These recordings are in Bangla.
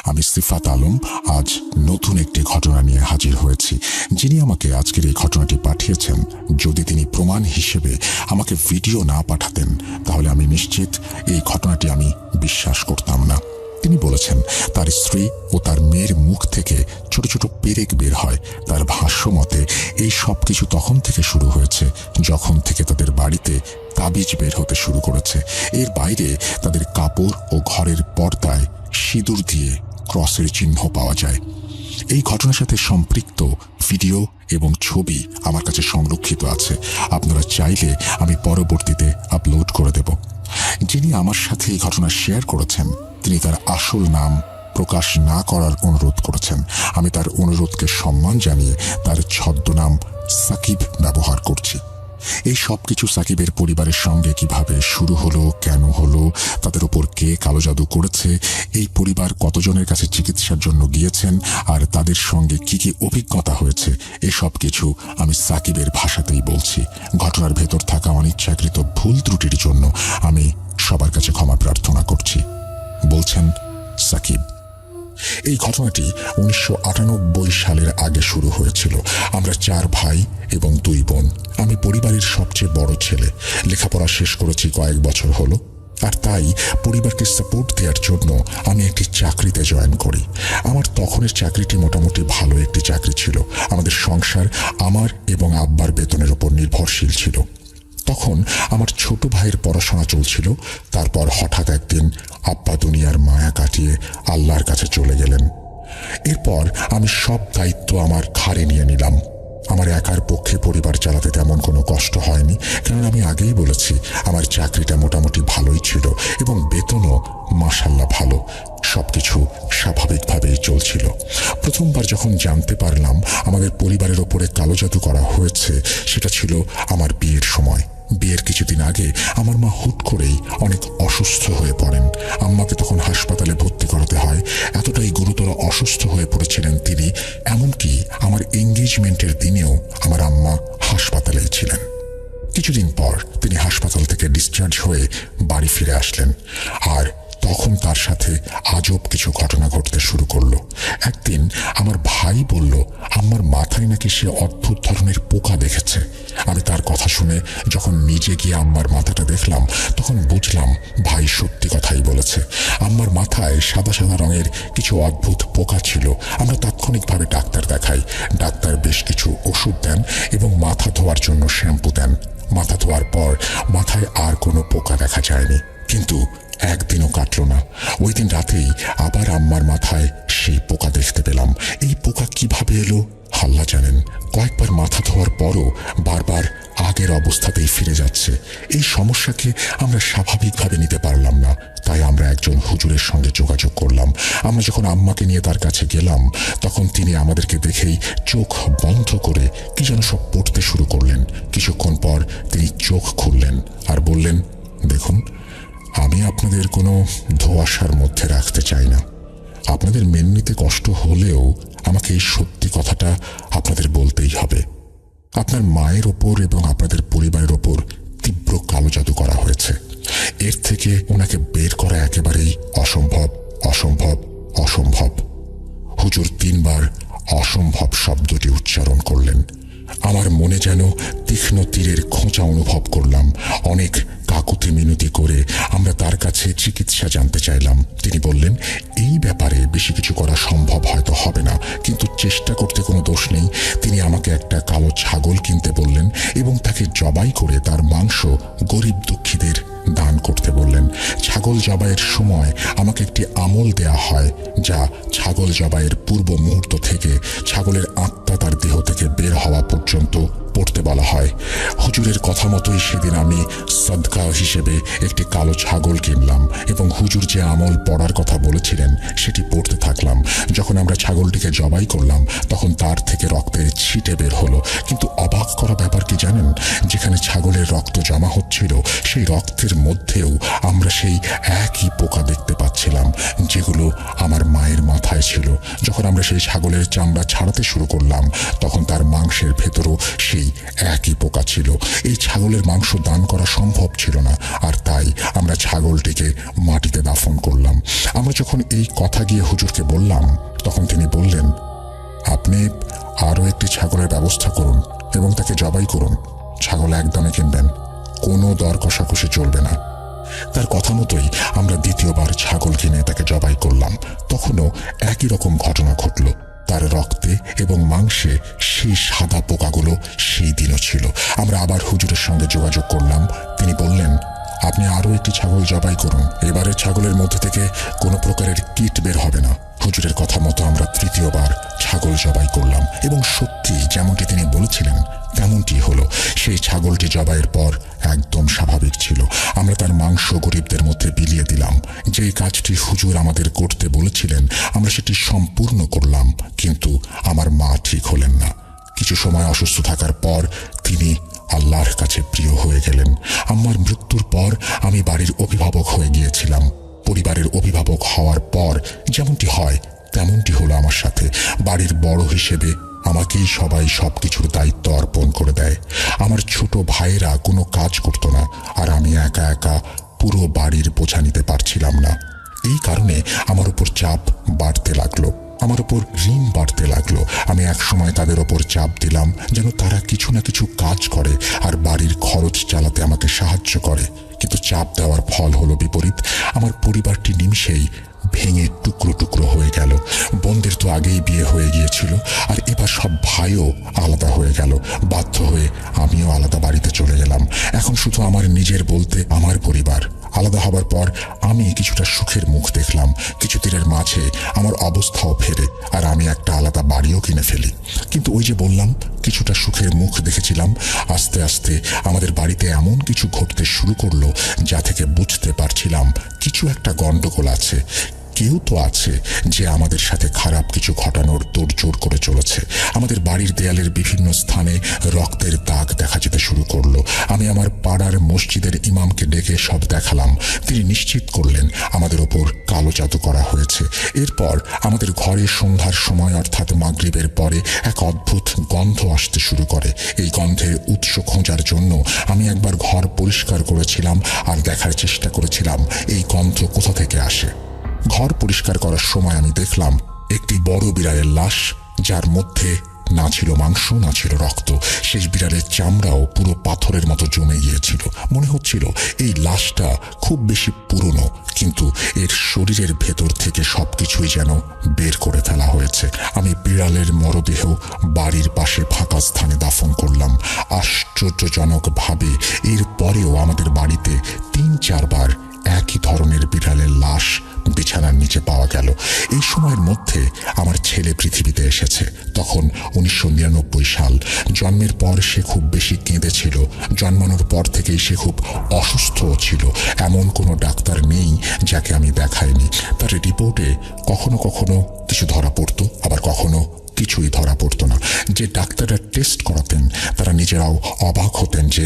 আমি সিফাত আলম আজ নতুন একটি ঘটনা নিয়ে হাজির হয়েছি। যিনি আমাকে আজকের এই ঘটনাটি পাঠিয়েছেন, যদি তিনি প্রমাণ হিসেবে আমাকে ভিডিও না পাঠাতেন তাহলে আমি নিশ্চিত এই ঘটনাটি আমি বিশ্বাস করতাম না। তিনি বলেছেন তার স্ত্রী ও তার মেয়ের মুখ থেকে ছোট ছোট পেরেক বের হয়। তার ভাষ্য মতে এই সব কিছু তখন থেকে শুরু হয়েছে যখন থেকে তাদের বাড়িতে তাবিজ বের হতে শুরু করেছে। এর বাইরে তাদের কাপড় ও ঘরের পর্দায় সিঁদুর দিয়ে ক্রসের চিহ্ন পাওয়া যায়। এই ঘটনার সাথে সম্পৃক্ত ভিডিও এবং ছবি আমার কাছে সংরক্ষিত আছে। আপনারা চাইলে আমি পরবর্তীতে আপলোড করে দেব। যিনি আমার সাথে এই ঘটনা শেয়ার করেছেন তিনি তার আসল নাম প্রকাশ না করার অনুরোধ করেছেন। আমি তার অনুরোধকে সম্মান জানিয়ে তার ছদ্মনাম সাকিব ব্যবহার করছি। এই সব কিছু সাকিবের পরিবারের সঙ্গে কিভাবে শুরু হলো, কেন হলো, তাদের উপর কে কালো জাদু করেছে, এই পরিবার কতজনের কাছে চিকিৎসার জন্য গিয়েছেন আর তাদের সঙ্গে কি কি অভিজ্ঞতা হয়েছে, এসব কিছু আমি সাকিবের ভাষাতেই বলছি। ঘটনার ভেতর থাকা অনিচ্ছাকৃত ভুল ত্রুটির জন্য আমি সবার কাছে ক্ষমা প্রার্থনা করছি। বলছেন সাকিব, এই ঘটনাটি 1998 সালের আগে শুরু হয়েছিল। আমরা 4 ভাই এবং 2 বোন। আমি পরিবারের সবচেয়ে বড় ছেলে। লেখাপড়া শেষ করেছি কয়েক বছর হলো, আর তাই পরিবারকে সাপোর্ট দেওয়ার জন্য আমি একটি চাকরিতে জয়েন করি। আমার তখনের চাকরিটি মোটামুটি ভালো একটি চাকরি ছিল। আমাদের সংসার আমার এবং আব্বার বেতনের উপর নির্ভরশীল ছিল। তখন আমার ছোট ভাইয়ের পড়াশোনা চলছিল। তারপর হঠাৎ একদিন আব্বা দুনিয়ার মায়া কাটিয়ে আল্লাহর কাছে চলে গেলেন। এরপর আমি সব দায়িত্ব আমার ঘাড়ে নিয়ে নিলাম। আমার একার পক্ষে পরিবার চালাতে তেমন কোনো কষ্ট হয়নি, কারণ আমি আগেই বলেছি আমার চাকরিটা মোটামুটি ভালোই ছিল এবং বেতনও মাশাআল্লাহ ভালো। সবকিছু স্বাভাবিকভাবেই চলছিল। প্রথমবার যখন জানতে পারলাম আমাদের পরিবারের ওপরে কালো জাদু করা হয়েছে, সেটা ছিল আমার বিয়ের সময়। বিয়ের কিছুদিন আগে আমার মা হুট করেই অনেক অসুস্থ হয়ে পড়েন। আম্মাকে তখন হাসপাতালে ভর্তি করাতে হয়। এতটাই গুরুতর অসুস্থ হয়ে পড়েছিলেন তিনি, এমনকি আমার এঙ্গেজমেন্টের দিনেও আমার আম্মা হাসপাতালেই ছিলেন। কিছুদিন পর তিনি হাসপাতাল থেকে ডিসচার্জ হয়ে বাড়ি ফিরে আসলেন, আর তখন তার সাথে আজব কিছু ঘটনা ঘটতে শুরু করলো। একদিন আমার ভাই বলল আম্মার মাথায় নাকি সে অদ্ভুত ধরনের পোকা দেখেছে। আমি তার কথা শুনে যখন নিজে গিয়ে আম্মার মাথাটা দেখলাম, তখন বুঝলাম ভাই সত্যি কথাই বলেছে। আম্মার মাথায় সাদা সাদা রঙের কিছু অদ্ভুত পোকা ছিল। আমরা তাৎক্ষণিকভাবে ডাক্তার দেখাই। ডাক্তার বেশ কিছু ওষুধ দেন এবং মাথা ধোয়ার জন্য শ্যাম্পু দেন। মাথা ধোয়ার পর মাথায় আর কোনো পোকা দেখা যায়নি, কিন্তু একদিনও কাটল না। ওই দিন রাতেই আবার আম্মার মাথায় সেই পোকা দেখতে পেলাম। এই পোকা কিভাবে এলো আল্লাহ জানেন। কয়েকবার মাথা ধোয়ার পরও বারবার আগের অবস্থাতেই ফিরে যাচ্ছে। এই সমস্যাকে আমরা স্বাভাবিকভাবে নিতে পারলাম না, তাই আমরা একজন হুজুরের সঙ্গে যোগাযোগ করলাম। আমরা যখন আম্মাকে নিয়ে তার কাছে গেলাম, তখন তিনি আমাদেরকে দেখেই চোখ বন্ধ করে কি যেন সব পড়তে শুরু করলেন। কিছুক্ষণ পর তিনি চোখ খুললেন আর বললেন, দেখুন, আমি আপনাদের কোনো ধোঁয়াশার মধ্যে রাখতে চাই না। আপনাদের মেনে নিতে কষ্ট হলেও আমাকে এই সত্যি কথাটা আপনাদের বলতেই হবে। আপনার মায়ের ওপর এবং আপনাদের পরিবারের ওপর তীব্র কালো জাদু করা হয়েছে। এর থেকে ওনাকে বের করা একেবারেই অসম্ভব, অসম্ভব, অসম্ভব। হুজুর 3 বার অসম্ভব শব্দটি উচ্চারণ করলেন। আমার মনে যেন তীক্ষ্ণ তীরের খোঁচা অনুভব করলাম। অনেক কাকুতি মিনতি করে আমরা তার কাছে চিকিৎসা জানতে চাইলাম। তিনি বললেন, এই ব্যাপারে বেশি কিছু করা সম্ভব হয়তো হবে না, কিন্তু চেষ্টা করতে কোনো দোষ নেই। তিনি আমাকে একটা কালো ছাগল কিনতে বললেন এবং তাকে জবাই করে তার মাংস গরিব দুঃখীদের দান করতে বললেন। ছাগল জবাইয়ের সময় আমাকে একটি আমল দেয়া হয়, যা ছাগল জবাইয়ের পূর্ব মুহূর্ত থেকে ছাগলের আত্মা তার দেহ থেকে বের হওয়া পর্যন্ত পড়তে বলা হয়। হুজুরের কথা মতোই সেদিন আমি সদকা হিসেবে একটি কালো ছাগল কিনলাম এবং হুজুর যে আমল পড়ার কথা বলেছিলেন সেটি পড়তে থাকলাম। যখন আমরা ছাগলটিকে জবাই করলাম, তখন তার থেকে রক্তের ছিটে বের হলো। কিন্তু অবাক করা ব্যাপার কি জানেন, যেখানে ছাগলের রক্ত জমা হচ্ছিল, সেই রক্তের মধ্যেও আমরা সেই একই পোকা দেখতে পাচ্ছিলাম, যেগুলো আমার মায়ের মাথায় অবস্থায় ছিল। যখন আমরা সেই ছাগলের চামড়া ছাড়াতে শুরু করলাম তখন তার মাংসের ভেতরও সেই একই পোকা ছিল। এই ছাগলের মাংস দান করা সম্ভব ছিল না, আর তাই আমরা ছাগলটিকে মাটিতে দাফন করলাম। আমরা যখন এই কথা গিয়ে হুজুরকে বললাম তখন তিনি বললেন, আপনি আরও একটি ছাগলের ব্যবস্থা করুন এবং তাকে জবাই করুন। ছাগল একদমে কিনবেন, কোনো দর কষাকষি চলবে না। তার কথা মতোই আমরা দ্বিতীয়বার ছাগল কিনে তাকে জবাই করলাম। তখনও একই রকম ঘটনা ঘটল। তার রক্তে এবং মাংসে সেই সাদা পোকাগুলো সেই দিনও ছিল। আমরা আবার হুজুরের সঙ্গে যোগাযোগ করলাম। তিনি বললেন, আপনি আরও একটি ছাগল জবাই করুন, এবারের ছাগলের মধ্যে থেকে কোনো প্রকারের কীট বের হবে না। হুজুরের কথা মতো আমরা তৃতীয়বার ছাগল জবাই করলাম এবং সত্যি যেমনটি তিনি বলেছিলেন তেমনটি হলো। সেই ছাগলটি জবাইয়ের পর একদম স্বাভাবিক ছিল। আমরা তার মাংস গরিবদের মধ্যে বিলিয়ে দিলাম। যেই কাজটি হুজুর আমাদের করতে বলেছিলেন আমরা সেটি সম্পূর্ণ করলাম, কিন্তু আমার মা ঠিক হলেন না। কিছু সময় অসুস্থ থাকার পর তিনি আল্লাহর কাছে প্রিয় হয়ে গেলেন। আমার মৃত্যুর পর আমি বাড়ির অভিভাবক হয়ে গিয়েছিলাম। পরিবারের অভিভাবক হওয়ার পর যেমনটি হয় তেমনটি হলো আমার সাথে। বাড়ির বড় হিসেবে আমাকেই সবাই সবকিছুর দায়িত্ব অর্পণ করে দেয়। আমার ছোট ভাইয়েরা কোনো কাজ করত না, আর আমি একা একা পুরো বাড়ির বোঝা নিতে পারছিলাম না। এই কারণে আমার উপর চাপ বাড়তে লাগলো, আমার উপর ঋণ বাড়তে লাগলো। আমি একসময় তাদের ওপর চাপ দিলাম যেন তারা কিছু না কিছু কাজ করে আর বাড়ির খরচ চালাতে আমাকে সাহায্য করে, কিন্তু চাপ দেওয়ার ফল হলো বিপরীত। আমার পরিবারটি নিমিষেই ভেঙে টুকরো টুকরো হয়ে গেল। বোনদের তো আগেই বিয়ে হয়ে গিয়েছিল, আর এবার সব ভাইও আলাদা হয়ে গেল। বাধ্য হয়ে আমিও আলাদা বাড়িতে চলে গেলাম। এখন শুধু আমার নিজের বলতে আমার পরিবার। আলাদা হবার পর আমি কিছুটা সুখের মুখ দেখলাম। কিছুদিনের মাঝে আমার অবস্থাও ফেরে আর আমি একটা আলাদা বাড়িও কিনে ফেলি। কিন্তু ওই যে বললাম কিছুটা সুখের মুখ দেখেছিলাম, আস্তে আস্তে আমাদের বাড়িতে এমন কিছু ঘটতে শুরু করলো যা থেকে বুঝতে পারছিলাম কিছু একটা গন্ডগোল আছে। কেউ তো আছে যে আমাদের সাথে খারাপ কিছু ঘটানোর তোড়জোড় করে চলেছে। আমাদের বাড়ির দেয়ালের বিভিন্ন স্থানে রক্তের দাগ দেখা যেতে শুরু করলো। আমি আমার পাড়ার মসজিদের ইমামকে ডেকে সব দেখালাম। তিনি নিশ্চিত করলেন আমাদের ওপর কালো জাদু করা হয়েছে। এরপর আমাদের ঘরে সন্ধ্যার সময় অর্থাৎ মাগরিবের পরে এক অদ্ভুত গন্ধ আসতে শুরু করে। এই গন্ধের উৎস খোঁজার জন্য আমি একবার ঘর পরিষ্কার করেছিলাম আর দেখার চেষ্টা করেছিলাম এই গন্ধ কোথা থেকে আসে। ঘর পরিষ্কার করার সময় আমি দেখলাম একটি বড় বিড়ালের লাশ, যার মধ্যে না ছিল মাংস না ছিল রক্ত। সেই বিড়ালের চামড়াও পুরো পাথরের মতো জমে গিয়েছিল। মনে হচ্ছিল এই লাশটা খুব বেশি পুরনো, কিন্তু এর শরীরের ভেতর থেকে সবকিছুই যেন বের করে ফেলা হয়েছে। আমি বিড়ালের মরদেহ বাড়ির পাশে ফাঁকা স্থানে দাফন করলাম। আশ্চর্যজনকভাবে এর পরেও আমাদের বাড়িতে ৩-৪ বার একই ধরনের বিড়ালের লাশ বিছানার নিচে পাওয়া গেল। এই সময়ের মধ্যে আমার ছেলে পৃথিবীতে এসেছে। তখন 1999 সাল। জন্মের পর সে খুব বেশি কেঁদেছিল। জন্মানোর পর থেকেই সে খুব অসুস্থ ছিল। এমন কোনো ডাক্তার নেই যাকে আমি দেখাইনি। তার রিপোর্টে কখনো কখনো কিছু ধরা পড়তো, আবার কখনো কিছুই ধরা পড়তো না। যে ডাক্তাররা টেস্ট করাতেন তারা নিজেরাও অবাক হতেন যে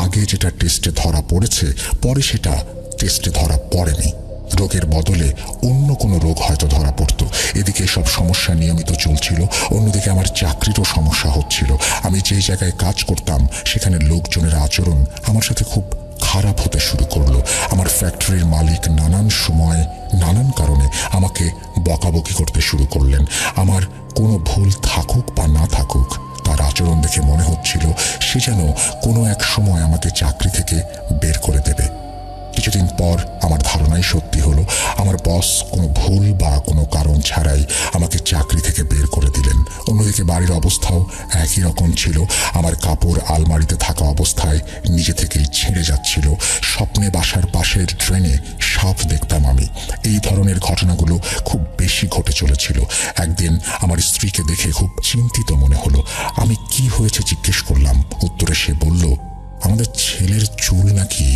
আগে যেটা টেস্টে ধরা পড়েছে পরে সেটা টেস্টে ধরা পড়েনি। রোগের বদলে অন্য কোনো রোগ হয়তো ধরা পড়তো। এদিকে সব সমস্যা নিয়মিত চলছিল, অন্যদিকে আমার চাকরিরও সমস্যা হচ্ছিল। আমি যেই জায়গায় কাজ করতাম সেখানে লোকজনের আচরণ আমার সাথে খুব খারাপ হতে শুরু করলো। আমার ফ্যাক্টরির মালিক নানান সময় নানান কারণে আমাকে বকাবকি করতে শুরু করলেন। আমার কোনো ভুল থাকুক বা না থাকুক, তার আচরণ দেখে মনে হচ্ছিল সে যেন কোনো এক সময় আমাকে চাকরি থেকে বের করে দেবে। কিছুদিন পর আমার ধারণাই সত্যি হলো। আমার বস কোনো ভুল বা কোনো কারণ ছাড়াই আমাকে চাকরি থেকে বের করে দিলেন। অন্যদিকে বাড়ির অবস্থাও একই রকম ছিল। আমার কাপড় আলমারিতে থাকা অবস্থায় নিজে থেকেই ছিঁড়ে যাচ্ছিল। স্বপ্নে বাসার পাশের ট্রেনে সাপ দেখতাম আমি। এই ধরনের ঘটনাগুলো খুব বেশি ঘটে চলেছিল। একদিন আমার স্ত্রীকে দেখে খুব চিন্তিত মনে হলো। আমি কি হয়েছে জিজ্ঞেস করলাম। উত্তরে সে বলল, আমাদের ছেলের চুল নাকি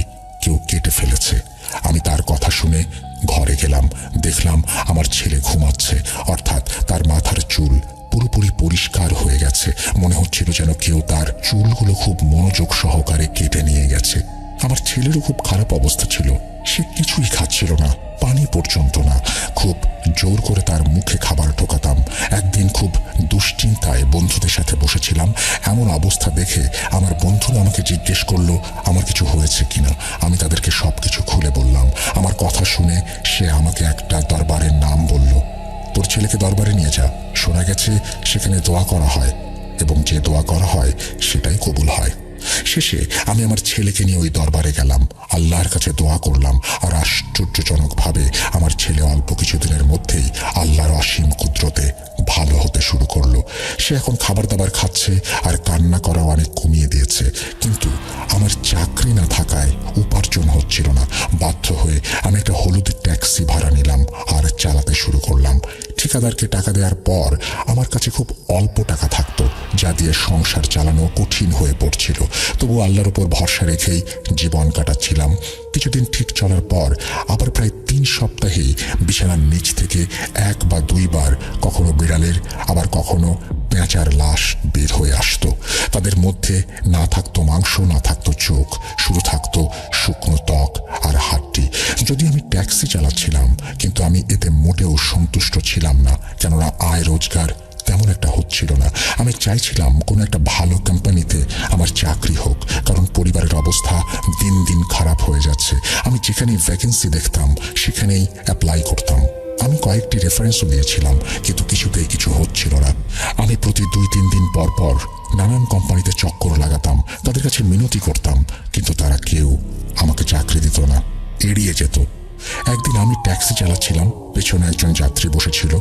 কেউ কেটে ফেলেছে। আমি তার কথা শুনে ঘরে গেলাম। দেখলাম আমার ছেলে ঘুমাচ্ছে, অর্থাৎ তার মাথার চুল পুরোপুরি পরিষ্কার হয়ে গেছে। মনে হচ্ছিল যেন কেউ তার চুলগুলো খুব মনোযোগ সহকারে কেটে নিয়ে গেছে। আমার ছেলেরও খুব খারাপ অবস্থা ছিল। সে কিছুই খাচ্ছিল না, পানি পর্যন্ত না। খুব জোর করে তার মুখে খাবার ঢোকাতাম। একদিন খুব দুশ্চিন্তায় বন্ধুদের সাথে বসেছিলাম। এমন অবস্থা দেখে আমার বন্ধুরা আমাকে জিজ্ঞেস করলো আমার কিছু হয়েছে কিনা। আমি তাদেরকে সবকিছু খুলে বললাম। আমার কথা শুনে সে আমাকে একটা দরবারের নাম বলল। তোর ছেলেকে দরবারে নিয়ে যা, শোনা গেছে সেখানে দোয়া করা হয় এবং যে দোয়া করা হয় সেটাই কবুল হয়। শেষে আমি আমার ছেলেকে নিয়ে ওই দরবারে গেলাম, আল্লাহর কাছে দোয়া করলাম। আর আশ্চর্যজনকভাবে আমার ছেলে অল্প কিছুদিনের মধ্যেই আল্লাহর অসীম কুদরতে ভালো হতে শুরু করলো। সে এখন খাবার দাবার খাচ্ছে আর কান্না করাও অনেক কমিয়ে দিয়েছে। কিন্তু আমার চাকরি না থাকায় উপার্জন হচ্ছিল না। বাধ্য হয়ে আমি একটা হলুদ ট্যাক্সি ভাড়া নিলাম আর চালাতে শুরু করলাম। ঠিকাদারকে টাকা দেওয়ার পর আমার কাছে খুব অল্প টাকা থাকতো, যা দিয়ে সংসার চালানো কঠিন হয়ে পড়ছিল। তবু আল্লাহর উপর ভরসা রেখেই জীবন কাটাচ্ছিলাম। কিছুদিন ঠিক চলার পর আবার প্রায় 3 সপ্তাহেই বিছানার নিচ থেকে 1 বা 2 বার কখনো বিড়ালের আবার কখনো পেঁচার লাশ বের হয়ে আসতো। তাদের মধ্যে না থাকতো মাংস, না থাকতো চোখ, শুধু থাকতো শুকনো ত্বক আর হাড্ডি। যদি আমি ট্যাক্সি চালাচ্ছিলাম, কিন্তু আমি এতে মোটেও সন্তুষ্ট ছিলাম না, কেননা আয় রোজগার তেমন একটা হচ্ছিল না। আমি চাইছিলাম কোনো একটা ভালো কোম্পানিতে আমার চাকরি হোক, কারণ পরিবারের অবস্থা দিন দিন খারাপ হয়ে যাচ্ছে। আমি যেখানেই ভ্যাকেন্সি দেখতাম সেখানেই অ্যাপ্লাই করতাম। আমি কয়েকটি রেফারেন্সও দিয়েছিলাম, কিন্তু কিছুতেই কিছু হচ্ছিল না। আমি প্রতি 2-3 দিন পর পর নানান কোম্পানিতে চক্কর লাগাতাম, তাদের কাছে মিনতি করতাম, কিন্তু তারা কেউ আমাকে চাকরি দিত না, এড়িয়ে যেত। একদিন আমি ট্যাক্সি চালাচ্ছিলাম, পেছনে একজন যাত্রী বসেছিল।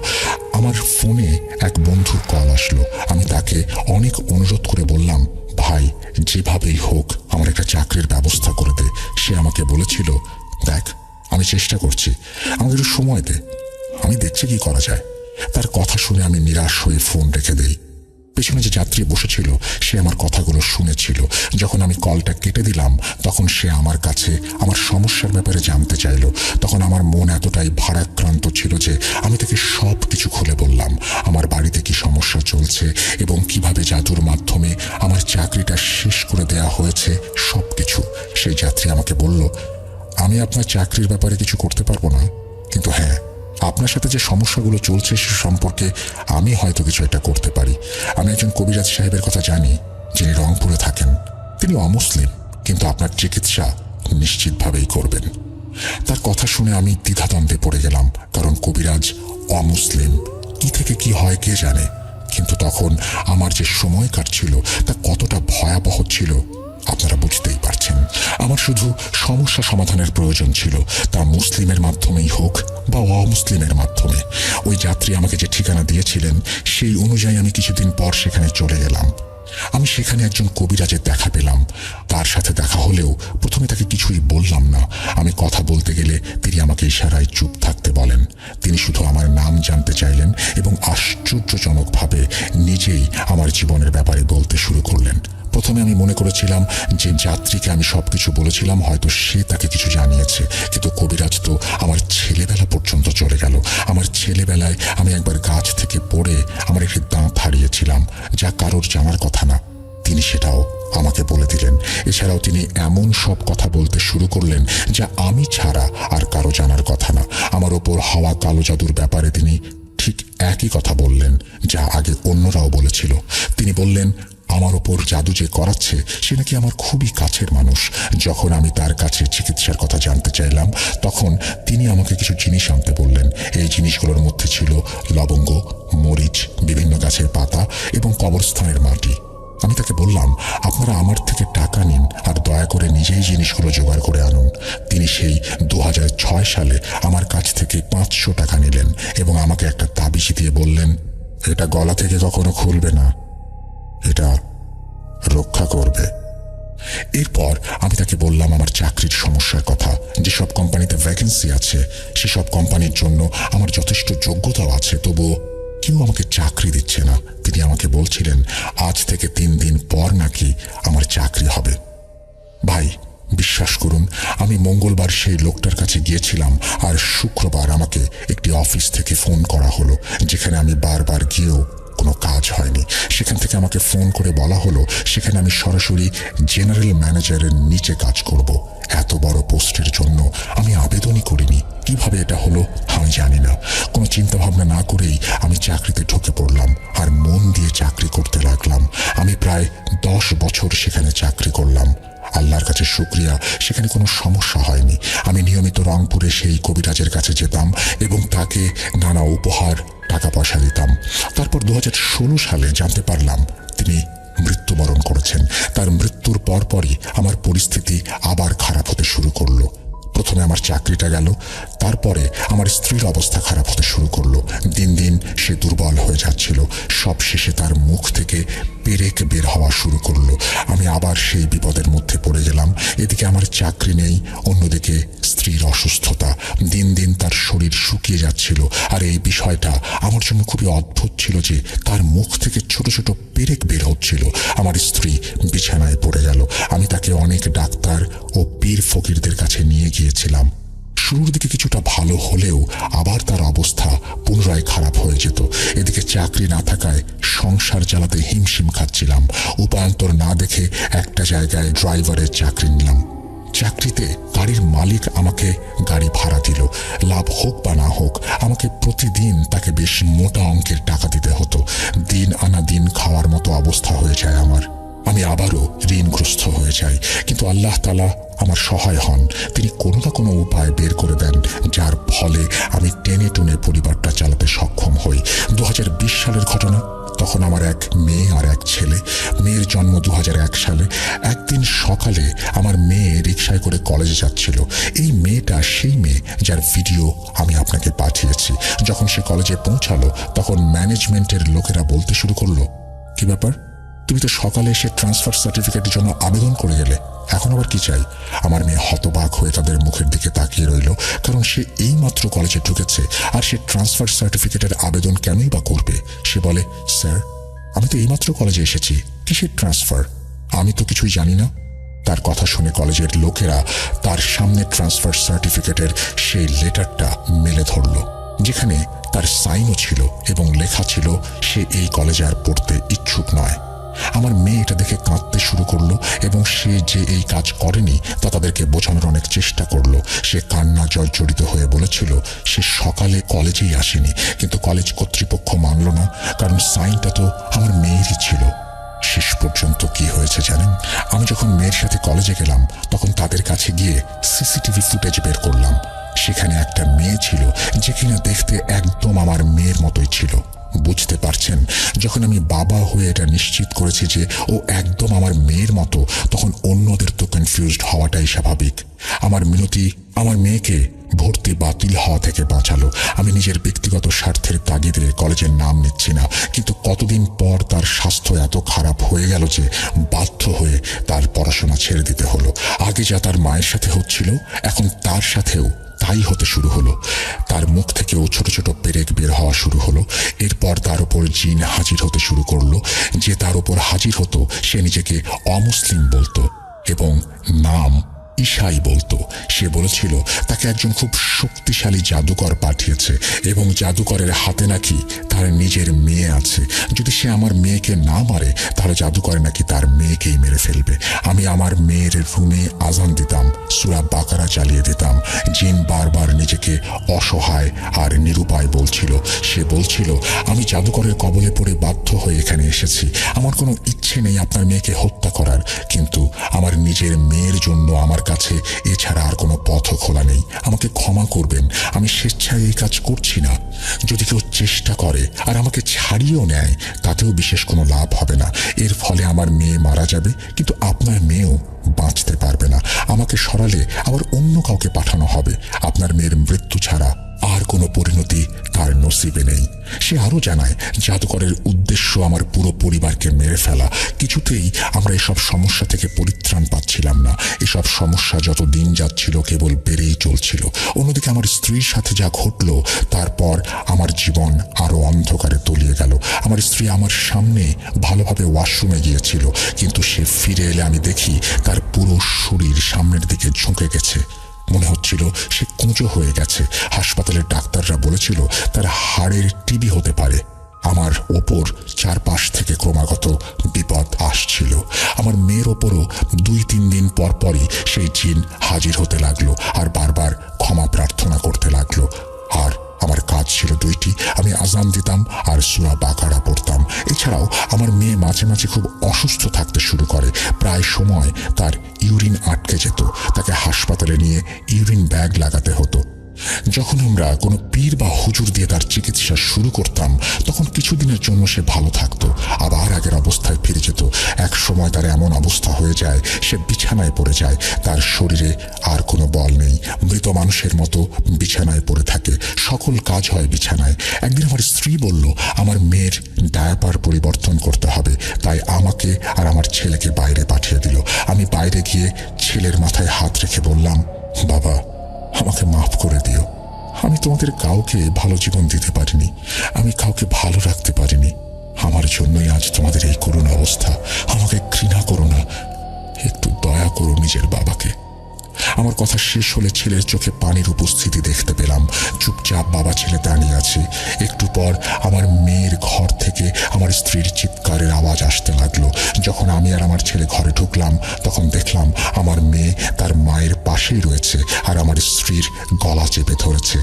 আমার ফোনে এক বন্ধুর কল আসলো। আমি তাকে অনেক অনুরোধ করে বললাম, ভাই যেভাবেই হোক আমার একটা চাকরির ব্যবস্থা করে দে। সে আমাকে বলেছিল, দেখ আমি চেষ্টা করছি, আমাকে একটু সময় দে, আমি দেখছি কি করা যায়। তার কথা শুনে আমি নিরাশ হয়ে ফোন রেখে দেই। পেছনে যে যাত্রী বসেছিল সে আমার কথাগুলো শুনেছিল। যখন আমি কলটা কেটে দিলাম তখন সে আমার কাছে আমার সমস্যার ব্যাপারে জানতে চাইল। তখন আমার মন এতটাই ভারাক্রান্ত ছিল যে আমি তাকে সব কিছু খুলে বললাম, আমার বাড়িতে কি সমস্যা চলছে এবং কিভাবে জাদুর মাধ্যমে আমার চাকরিটা শেষ করে দেয়া হয়েছে, সব কিছু। সেই যাত্রী আমাকে বলল, আমি আপনার চাকরির ব্যাপারে কিছু করতে পারবো না, কিন্তু হ্যাঁ আপনার সাথে যে সমস্যাগুলো চলছে সে সম্পর্কে আমি হয়তো কিছু একটা করতে পারি। আমি একজন কবিরাজ সাহেবের কথা জানি, যিনি রংপুরে থাকেন। তিনি অমুসলিম, কিন্তু আপনার চিকিৎসা নিশ্চিতভাবেই করবেন। তার কথা শুনে আমি দ্বিধাদ্বন্দ্বে পড়ে গেলাম, কারণ কবিরাজ অমুসলিম, কি থেকে কি হয় কে জানে। কিন্তু তখন আমার যে সময় কাটছিল তা কতটা ভয়াবহ ছিল আপনারা বুঝতেই পারছেন। আমার শুধু সমস্যা সমাধানের প্রয়োজন ছিল, তা মুসলিমের মাধ্যমেই হোক বা অমুসলিমের মাধ্যমে। ওই যাত্রী আমাকে যে ঠিকানা দিয়েছিলেন সেই অনুযায়ী আমি কিছুদিন পর সেখানে চলে গেলাম। আমি সেখানে একজন কবিরাজের দেখা পেলাম। তার সাথে দেখা হলেও প্রথমে তাকে কিছুই বললাম না। আমি কথা বলতে গেলে তিনি আমাকে ইশারায় চুপ থাকতে বলেন। তিনি শুধু আমার নাম জানতে চাইলেন এবং আশ্চর্যজনকভাবে নিজেই আমার জীবনের ব্যাপারে বলতে শুরু করলেন। প্রথমে আমি মনে করেছিলাম যে যাত্রীকে আমি সবকিছু বলেছিলাম হয়তো সে তাকে কিছু জানিয়েছে, কিন্তু কবিরাজ তো আমার ছেলেবেলা পর্যন্ত চলে গেল। আমার ছেলেবেলায় আমি একবার গাছ থেকে পড়ে আমার একটি দাঁত হারিয়েছিলাম, যা কারোর জানার কথা না। তিনি সেটাও আমাকে বলে দিলেন। এছাড়াও তিনি এমন সব কথা বলতে শুরু করলেন যা আমি ছাড়া আর কারো জানার কথা না। আমার ওপর হওয়া কালো জাদুর ব্যাপারে তিনি ঠিক একই কথা বললেন যা আগে অন্যরাও বলেছিল। তিনি বললেন, আমার ওপর জাদু যে করাচ্ছে সে নাকি আমার খুবই কাছের মানুষ। যখন আমি তার কাছে চিকিৎসার কথা জানতে চাইলাম তখন তিনি আমাকে কিছু জিনিস আনতে বললেন। এই জিনিসগুলোর মধ্যে ছিল লবঙ্গ, মরিচ, বিভিন্ন গাছের পাতা এবং কবরস্থানের মাটি। আমি তাকে বললাম, আপনারা আমার থেকে টাকা নিন আর দয়া করে নিজেই জিনিসগুলো জোগাড় করে আনুন। তিনি সেই 2006 সালে আমার কাছ থেকে 500 টাকা নিলেন এবং আমাকে একটা তাবিজ দিয়ে বললেন, এটা গলা থেকে কখনো খুলবে না, এটা রক্ষা করবে। এরপর আমি তাকে বললাম আমার চাকরির সমস্যার কথা। যেসব কোম্পানিতে ভ্যাকেন্সি আছে সেসব কোম্পানির জন্য আমার যথেষ্ট যোগ্যতাও আছে, তবুও কেউ আমাকে চাকরি দিচ্ছে না। তিনি আমাকে বলছিলেন আজ থেকে 3 দিন পর নাকি আমার চাকরি হবে। ভাই বিশ্বাস করুন, আমি মঙ্গলবার সেই লোকটার কাছে গিয়েছিলাম আর শুক্রবার আমাকে একটি অফিস থেকে ফোন করা হলো, যেখানে আমি বারবার গিয়েও কোনো কাজ হয়নি। সেখান থেকে আমাকে ফোন করে বলা হলো সেখানে আমি সরাসরি জেনারেল ম্যানেজারের নিচে কাজ করব। এত বড় পোস্টের জন্য আমি আবেদনই করিনি। কিভাবে এটা হলো আমি জানি না। কোনো চিন্তা ভাবনা না করেই আমি চাকরিতে ঢুকে পড়লাম আর মন দিয়ে চাকরি করতে লাগলাম। আমি প্রায় 10 বছর সেখানে চাকরি করলাম। আল্লাহর কাছে শুকরিয়া, সেখানে কোনো সমস্যা হয়নি। আমি নিয়মিত রংপুরে সেই কবিরাজের কাছে যেতাম এবং তাকে নানা উপহার, টাকা পয়সা দিতাম। তারপর 2016 সালে জানতে পারলাম তিনি মৃত্যুবরণ করেছেন। তার মৃত্যুর পরপরই আমার পরিস্থিতি আবার খারাপ হতে শুরু করলো। প্রথমে আমার চাকরিটা গেল, তারপরে আমার স্ত্রীর অবস্থা খারাপ হতে শুরু করলো। দিন দিন সে দুর্বল হয়ে যাচ্ছিল। সব শেষে তার মুখ থেকে পেরেক বের হওয়া শুরু করলো। আমি আবার সেই বিপদের মধ্যে পড়ে গেলাম। এদিকে আমার চাকরি নেই, অন্যদিকে স্ত্রীর অসুস্থতা। দিন দিন তার শরীর শুকিয়ে যাচ্ছিল। আর এই বিষয়টা আমার জন্য খুবই অদ্ভুত ছিল যে তার মুখ থেকে ছোট ছোট পেরেক বের হচ্ছিল। আমার স্ত্রী বিছানায় পড়ে গেল। আমি তাকে অনেক ডাক্তার ও পীর ফকিরদের কাছে নিয়ে গিয়েছিলাম। শুরুর দিকে কিছুটা ভালো হলেও আবার তার অবস্থা পুনরায় খারাপ হয়ে যেত। এদিকে চাকরি না থাকায় সংসার চালাতে হিমশিম খাচ্ছিলাম। উপায়ন্তর না দেখে একটা জায়গায় ড্রাইভারের চাকরি নিলাম। চাকরিতে গাড়ির মালিক আমাকে গাড়ি ভাড়া দিল। লাভ হোক বা না হোক আমাকে প্রতিদিন তাকে বেশ মোটা অঙ্কের টাকা দিতে হতো। দিন আনা দিন খাওয়ার মতো অবস্থা হয়ে যায় আমার। আমি আবারও ঋণগ্রস্ত হয়ে যাই, কিন্তু আল্লাহ তাআলা আমার সহায় হন। তিনি কোনো না কোনো উপায় বের করে দেন, যার ফলে আমি টেনে টুনে পরিবারটা চালাতে সক্ষম হই। 2020 সালের ঘটনা। তখন আমার এক মেয়ে আর এক ছেলে। মেয়ের জন্ম 2001 সালে। একদিন সকালে আমার মেয়ে রিকশায় করে কলেজে যাচ্ছিল। এই মেয়েটা সেই মেয়ে যার ভিডিও আমি আপনাকে পাঠিয়েছি। যখন সে কলেজে পৌঁছালো তখন ম্যানেজমেন্টের লোকেরা বলতে শুরু করলো, কি ব্যাপার, তুমি তো সকালে এসে ট্রান্সফার সার্টিফিকেটের জন্য আবেদন করে গেলে, এখন আবার কি চাই? আমার মেয়ে হতবাক হয়ে তাদের মুখের দিকে তাকিয়ে রইল, কারণ সে এইমাত্র কলেজে ঢুকেছে আর সে ট্রান্সফার সার্টিফিকেটের আবেদন কেনই বা করবে। সে বলে, স্যার আমি তো এইমাত্র কলেজে এসেছি, কিসের ট্রান্সফার? আমি তো কিছুই জানি না। তার কথা শুনে কলেজের লোকেরা তার সামনে ট্রান্সফার সার্টিফিকেটের সেই লেটারটা মেলে ধরল, যেখানে তার সাইনও ছিল এবং লেখা ছিল সে এই কলেজে আর পড়তে ইচ্ছুক নয়। আমার মেয়ে এটা দেখে কাঁদতে শুরু করলো এবং সে যে এই কাজ করেনি তা তাদেরকে বোঝানোর অনেক চেষ্টা করলো। সে কান্না জর্জরিত হয়ে বলেছিল সে সকালে কলেজেই আসেনি, কিন্তু কলেজ কর্তৃপক্ষ মানল না, কারণ সাইনটা তো আমার মেয়েরই ছিল। শেষ পর্যন্ত কি হয়েছে জানেন? আমি যখন মেয়ের সাথে কলেজে গেলাম তখন তাদের কাছে গিয়ে সিসিটিভি ফুটেজ বের করলাম। সেখানে একটা মেয়ে ছিল যে কিনা দেখতে একদম আমার মেয়ের মতোই ছিল। বুঝতে পারছেন, যখন আমি বাবা হয়ে এটা নিশ্চিত করেছি যে ও একদম আমার মেয়ের মতো, তখন অন্যদের তো কনফিউজড হওয়াটাই স্বাভাবিক। আমার মিনতি আমার মেয়েকে ভর্তি বাতিল হওয়া থেকে বাঁচালো। আমি নিজের ব্যক্তিগত স্বার্থের তাগিদে কলেজের নাম নিচ্ছি না, কিন্তু কতদিন পর তার স্বাস্থ্য এত খারাপ হয়ে গেল যে বাধ্য হয়ে তার পড়াশোনা ছেড়ে দিতে হলো। আগে যা তার মায়ের সাথে হচ্ছিল এখন তার সাথেও তাই হতে শুরু হলো। তার মুখ থেকেও ছোট ছোট পেরেক বের হওয়া শুরু হলো। এরপর তার উপর জিন হাজির হতে শুরু করলো। যে তার উপর হাজির হতো সে নিজেকে অমুসলিম বলতো এবং নাম ঈশাই বলতো। সে বলেছিল তাকে একজন খুব শক্তিশালী জাদুকর পাঠিয়েছে এবং জাদুকরের হাতে নাকি তার নিজের মেয়ে আছে। যদি সে আমার মেয়েকে না মারে তাহলে জাদুকর নাকি তার মেয়েকেই মেরে ফেলবে। আমি আমার মেয়ের রুমে আজান দিতাম, সূরা বাকারা চালিয়ে দিতাম। জিন বারবার নিজেকে অসহায় আর নিরুপায় বলছিল। সে বলছিল, আমি জাদুকরের কবলে পড়ে বাধ্য হয়ে এখানে এসেছি। আমার কোনো ইচ্ছে নেই আপনার মেয়েকে হত্যা করার, কিন্তু আমার নিজের মেয়ের জন্য আমার কাছে এছাড়া আর কোনো পথ খোলা নেই। আমাকে ক্ষমা করবেন, আমি স্বেচ্ছায় এই কাজ করছি না। যদি কেউ চেষ্টা করে আর আমাকে ছাড়িয়েও নেয় তাতেও বিশেষ কোনো লাভ হবে না। এর ফলে আমার মেয়ে মারা যাবে, কিন্তু আপনার মেয়েও বাঁচতে পারবে না। আমাকে সরালে আবার অন্য কাউকে পাঠানো হবে। আপনার মেয়ের মৃত্যু ছাড়া আর কোনো পরিণতি তার নসিবে নেই। সে আরো জানায় জাদুকরের উদ্দেশ্য আমার পুরো পরিবারকে মেরে ফেলা। কিছুতেই আমরা এসব সমস্যা থেকে পরিত্রাণ পাচ্ছিলাম না। এসব সমস্যা যত দিন যাচ্ছিল কেবল বেড়েই চলছিল। অন্যদিকে আমার স্ত্রীর সাথে যা ঘটলো তারপর আমার জীবন আরো অন্ধকারে তলিয়ে গেল। আমার স্ত্রী আমার সামনে ভালোভাবে ওয়াশরুমে গিয়েছিল, কিন্তু সে ফিরে এলে আমি দেখি তার পুরো শরীর সামনের দিকে ঝুঁকে গেছে। মনে হচ্ছিল সে কুঁজো হয়ে গেছে। হাসপাতালের ডাক্তাররা বলেছিল তার হাড়ের টিবি হতে পারে। আমার ওপর চারপাশ থেকে ক্রমাগত বিপদ আসছিল। আমার মেয়ের ওপরও 2-3 দিন পর পরই সেই জিন হাজির হতে লাগলো আর বারবার ক্ষমা প্রার্থনা করতে লাগলো। আর আমার কাজ ছিল 2টি, আমি আজান দিতাম আর সূরা বাকারা পড়তাম। এছাড়াও আমার মেয়ে মাঝে মাঝে খুব অসুস্থ থাকতে শুরু করে। প্রায় সময় তার ইউরিন আটকে যেত, তাকে হাসপাতালে নিয়ে ইউরিন ব্যাগ লাগাতে হতো। যখন আমরা কোনো পীর বা হুজুর দিয়ে তার চিকিৎসা শুরু করতাম, তখন কিছুদিনের জন্য সে ভালো থাকতো, আবার আগের অবস্থায় ফিরে যেত। এক সময় তার এমন অবস্থা হয়ে যায়, সে বিছানায় পড়ে যায়, তার শরীরে আর কোনো বল নেই, মৃত মানুষের মতো বিছানায় পড়ে থাকে, সকল কাজ হয় বিছানায়। একদিন আমার স্ত্রী বলল আমার মেয়ের ডায়াপার পরিবর্তন করতে হবে, তাই আমাকে আর আমার ছেলেকে বাইরে পাঠিয়ে দিল। আমি বাইরে গিয়ে ছেলের মাথায় হাত রেখে বললাম, বাবা, আমাকে মাফ করে দিও। আমি তোমাদের কাউকে ভালো জীবন দিতে পারিনি, আমি কাউকে ভালো রাখতে পারিনি। আমার জন্যই আজ তোমাদের এই করুণ অবস্থা। আমাকে ঘৃণা করো না, একটু দয়া করো নিজের বাবাকে। আমার কথা শেষ হলে ছেলের চোখে পানির উপস্থিতি দেখতে পেলাম। চুপচাপ বাবা ছেলে দাঁড়িয়ে আছে। একটু পর আমার মেয়ের ঘর থেকে আমার স্ত্রীর চিৎকারের আওয়াজ আসতে লাগলো। যখন আমি আর আমার ছেলে ঘরে ঢুকলাম, তখন দেখলাম আমার মেয়ে তার মায়ের পাশেই রয়েছে আর আমার স্ত্রীর গলা চেপে ধরেছে।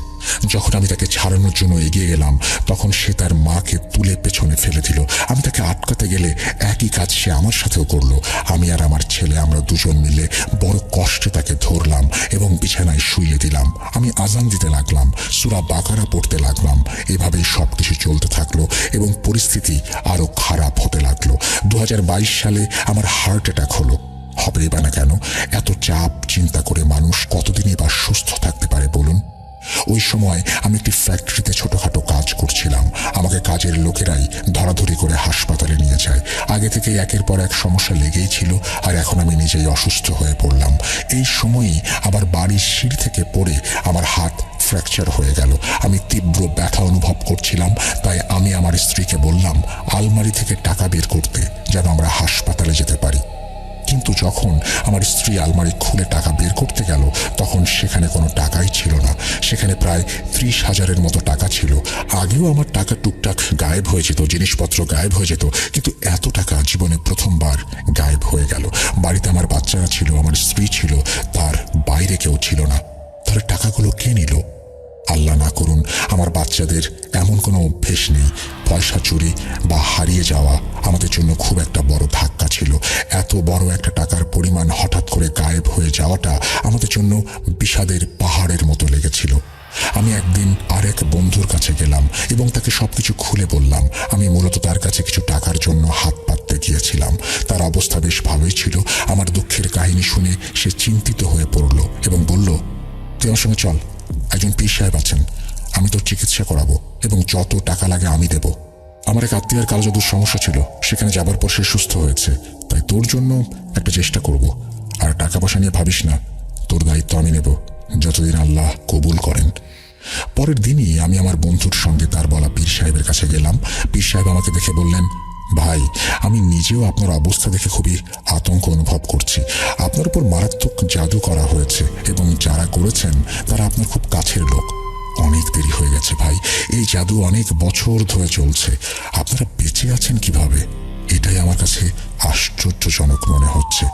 যখন আমি তাকে ছাড়ানোর জন্য এগিয়ে গেলাম, তখন সে তার মাকে তুলে পেছনে ফেলে দিল। আমি তাকে আটকাতে গেলে একই কাজ সে আমার সাথেও করলো। আমি আর আমার ছেলে আমরা দুজন মিলে বড় কষ্টে তাকে ধরলাম এবং বিছানায় শুইয়ে দিলাম। আমি আজান দিতে লাগলাম, সূরা বাকারা পড়তে লাগলাম। এভাবেই সবকিছু চলতে থাকলো এবং পরিস্থিতি আরো খারাপ হতে লাগলো। 2022 সালে আমার হার্ট অ্যাটাক হলো। হবে বা না কেন, এত চাপ চিন্তা করে মানুষ কতদিনই বা সুস্থ থাকতে পারে বলুন? ওই সময় আমি একটি ফ্যাক্টরিতে ছোটখাটো কাজ করছিলাম। আমাকে কাজের লোকেরাই ধরাধরি করে হাসপাতালে নিয়ে যায়। আগে থেকেই একের পর এক সমস্যা লেগেই ছিল, আর এখন আমি নিজেই অসুস্থ হয়ে পড়লাম। এই সময়ই আবার বাড়ির সিঁড়ি থেকে পড়ে আমার হাত ফ্র্যাকচার হয়ে গেল। আমি তীব্র ব্যথা অনুভব করছিলাম, তাই আমি আমার স্ত্রীকে বললাম আলমারি থেকে টাকা বের করতে, যেন আমরা হাসপাতালে যেতে পারি। কিন্তু যখন আমার স্ত্রী আলমারি খুলে টাকা বের করতে গেল, তখন সেখানে কোনো টাকাই ছিল না। সেখানে প্রায় 30,000-এর মতো টাকা ছিল। আগেও আমার টাকা টুকটাক গায়েব হয়ে যেত, জিনিসপত্র গায়েব হয়ে যেত, কিন্তু এত টাকা জীবনে প্রথমবার গায়েব হয়ে গেল। বাড়িতে আমার বাচ্চারা ছিল, আমার স্ত্রী ছিল, তার বাইরে কেউ ছিল না। তাহলে টাকাগুলো কে নিল? আল্লাহ না করুন আমার বাচ্চাদের এমন কোনো অভ্যেস নেই। পয়সা চুরি বা হারিয়ে যাওয়া আমাদের জন্য খুব একটা বড় ধাক্কা ছিল। এত বড় একটা টাকার পরিমাণ হঠাৎ করে গায়েব হয়ে যাওয়াটা আমাদের জন্য বিষাদের পাহাড়ের মতো লেগেছিল। আমি একদিন আরেক বন্ধুর কাছে গেলাম এবং তাকে সবকিছু খুলে বললাম। আমি মূলত তার কাছে কিছু টাকার জন্য হাত পাততে গিয়েছিলাম। তার অবস্থা বেশ ভালোই ছিল। আমার দুঃখের কাহিনী শুনে সে চিন্তিত হয়ে পড়ল এবং বলল, তুই আমার সঙ্গে চল, একজন পীর সাহেব আছেন, আমি তোর চিকিৎসা করাবো এবং যত টাকা লাগে আমি দেব। আমার এক আত্মীয়ের কালজাদুর সমস্যা ছিল, সেখানে যাবার পর সে সুস্থ হয়েছে, তাই তোর জন্য একটা চেষ্টা করব। আর টাকা পয়সা নিয়ে ভাবিস না, তোর দায়িত্ব আমি নেব, যতদিন আল্লাহ কবুল করেন। পরের দিনই আমি আমার বন্ধুর সঙ্গে তার বলা পীর সাহেবের কাছে গেলাম। পীর সাহেব আমাকে দেখে বললেন, ভাই, আমি নিজেও আপনার অবস্থা দেখে খুবই আতঙ্ক অনুভব করছি। আপনার উপর মারাত্মক জাদু করা হয়েছে এবং যারা করেছেন তারা আপনার খুব কাছের লোক। অনেক দেরি হয়ে গেছে ভাই, এই জাদু অনেক বছর ধরে চলছে। আপনারা বেঁচে আছেন কিভাবে? এটাই আমার কাছে আশ্চর্যজনক মনে হচ্ছে।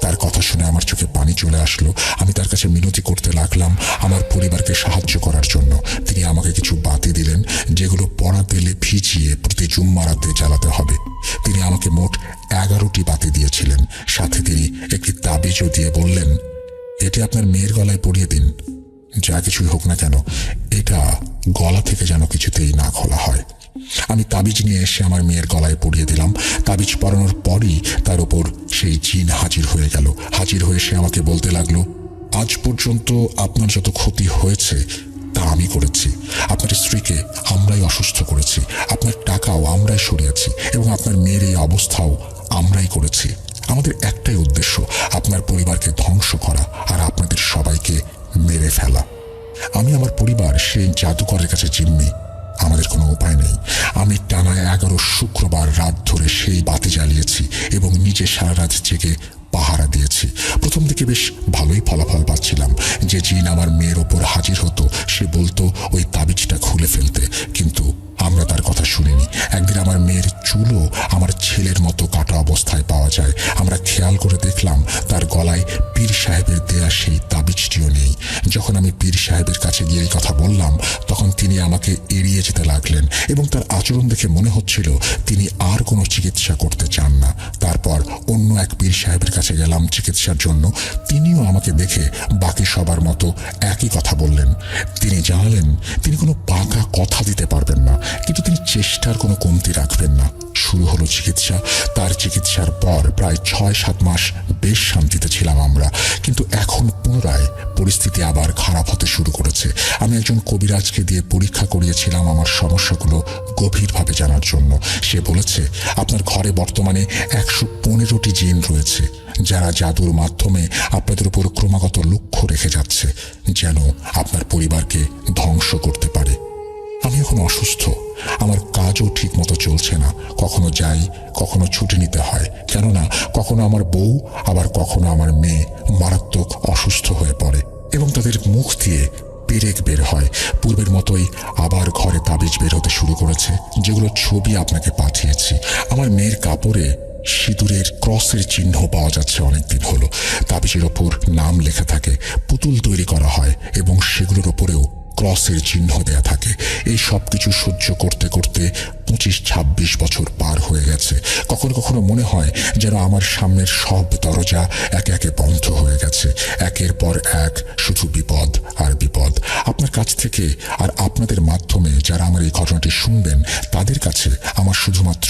তার কথা শুনে আমার চোখে পানি চলে আসলো। আমি তার কাছে মিনতি করতে লাগলাম আমার পরিবারকে সাহায্য করার জন্য। তিনি আমাকে কিছু বাতি দিলেন, যেগুলো পড়া তেলে ভিজিয়ে প্রতি জুম্মা রাতে জ্বালাতে হবে। তিনি আমাকে মোট 11টি বাতি দিয়েছিলেন। সাথে তিনি একটি তাবিজও দিয়ে বললেন, এটি আপনার মেয়ের গলায় পরিয়ে দিন। যা কিছুই হোক না কেন, এটা গলা থেকে যেন কিছুতেই না খোলা হয়। আমি তাবিজ নিয়ে এসে আমার মেয়ের গলায় পরিয়ে দিলাম। তাবিজ পরানোর পরই তার উপর সেই জিন হাজির হয়ে গেল। হাজির হয়ে সে আমাকে বলতে লাগলো, আজ পর্যন্ত আপনার যত ক্ষতি হয়েছে তা আমি করেছি। আপনার স্ত্রীকে আমরাই অসুস্থ করেছি, আপনার টাকাও আমরাই সরিয়েছি এবং আপনার মেয়ের এই অবস্থাও আমরাই করেছি। আমাদের একটাই উদ্দেশ্য, আপনার পরিবারকে ধ্বংস করা আর আপনাদের সবাইকে মেরে ফেলা। আমি আমার পরিবার সেই জাদুকরের কাছে জিম্মি। আমাদের কোনো উপায় নেই। আমি টানা 11 শুক্রবার রাত ধরে সেই বাতি জ্বালিয়েছি এবং নিজে সারা রাত জেগে পাহারা দিয়েছি। প্রথম দিকে বেশ ভালোই ফলাফল পাচ্ছিলাম। যে জিন আমার মেয়ের ওপর হাজির হতো সে বলতো ওই তাবিজটা খুলে ফেলতে, কিন্তু আমরা তার কথা শুনিনি। আমার মেয়ের চুলও আমার ছেলের মতো কাটা অবস্থায় পাওয়া যায়। আমরা খেয়াল করে দেখলাম তার গলায় পীর সাহেবের দেয়া সেই তাবিজটিও নেই। যখন আমি পীর সাহেবের কাছে গিয়ে এই কথা বললাম, তখন তিনি আমাকে এড়িয়ে যেতে লাগলেন এবং তার আচরণ দেখে মনে হচ্ছিল তিনি আর কোনো চিকিৎসা করতে চান না। তারপর অন্য এক পীর সাহেবের কাছে গেলাম চিকিৎসার জন্য। তিনিও আমাকে দেখে বাকি সবার মতো একই কথা বললেন। তিনি জানালেন তিনি কোনো পাকা কথা দিতে পারবেন না, কিন্তু তিনি চেষ্টার কোনো কমতি রাখবেন না। শুরু হলো চিকিৎসা। তার চিকিৎসার পর প্রায় 6-7 মাস বেশ শান্তিতে ছিলাম আমরা, কিন্তু এখন পুনরায় পরিস্থিতি আবার খারাপ হতে শুরু করেছে। আমি একজন কবিরাজকে দিয়ে পরীক্ষা করিয়েছিলাম আমার সমস্যাগুলো গভীরভাবে জানার জন্য। সে বলেছে আপনার ঘরে বর্তমানে 115টি জিন রয়েছে, যারা জাদুর মাধ্যমে আপনাদের উপর ক্রমাগত লক্ষ্য রেখে যাচ্ছে, যেন আপনার পরিবারকে ধ্বংস করতে পারে। আমি এখন অসুস্থ, আমার কাজও ঠিক মতো চলছে না। কখনো যাই, কখনো ছুটি নিতে হয়, কেননা কখনো আমার বউ আবার কখনো আমার মেয়ে মারাত্মক অসুস্থ হয়ে পড়ে এবং তাদের মুখ দিয়ে পেরেক বের হয়। পূর্বের মতোই আবার ঘরে তাবিজ বের হতে শুরু করেছে, যেগুলো ছবি আপনাকে পাঠিয়েছি। আমার মেয়ের কাপড়ে সিঁদুরের ক্রসের চিহ্ন পাওয়া যাচ্ছে অনেকদিন হলো। তাবিজের ওপর নাম লেখা থাকে, পুতুল তৈরি করা হয় এবং সেগুলোর ওপরেও ক্রসের চিহ্ন দেয়া থাকে। এই সব কিছু সহ্য করতে করতে 25-26 বছর পার হয়ে গেছে। কখনো কখনো মনে হয় যেন আমার সামনের সব দরজা একে একে বন্ধ হয়ে গেছে। একের পর এক শুধু বিপদ আর বিপদ। আপনার কাছ থেকে আর আপনাদের মাধ্যমে যারা আমার এই ঘটনাটি শুনবেন, তাদের কাছে আমার শুধুমাত্র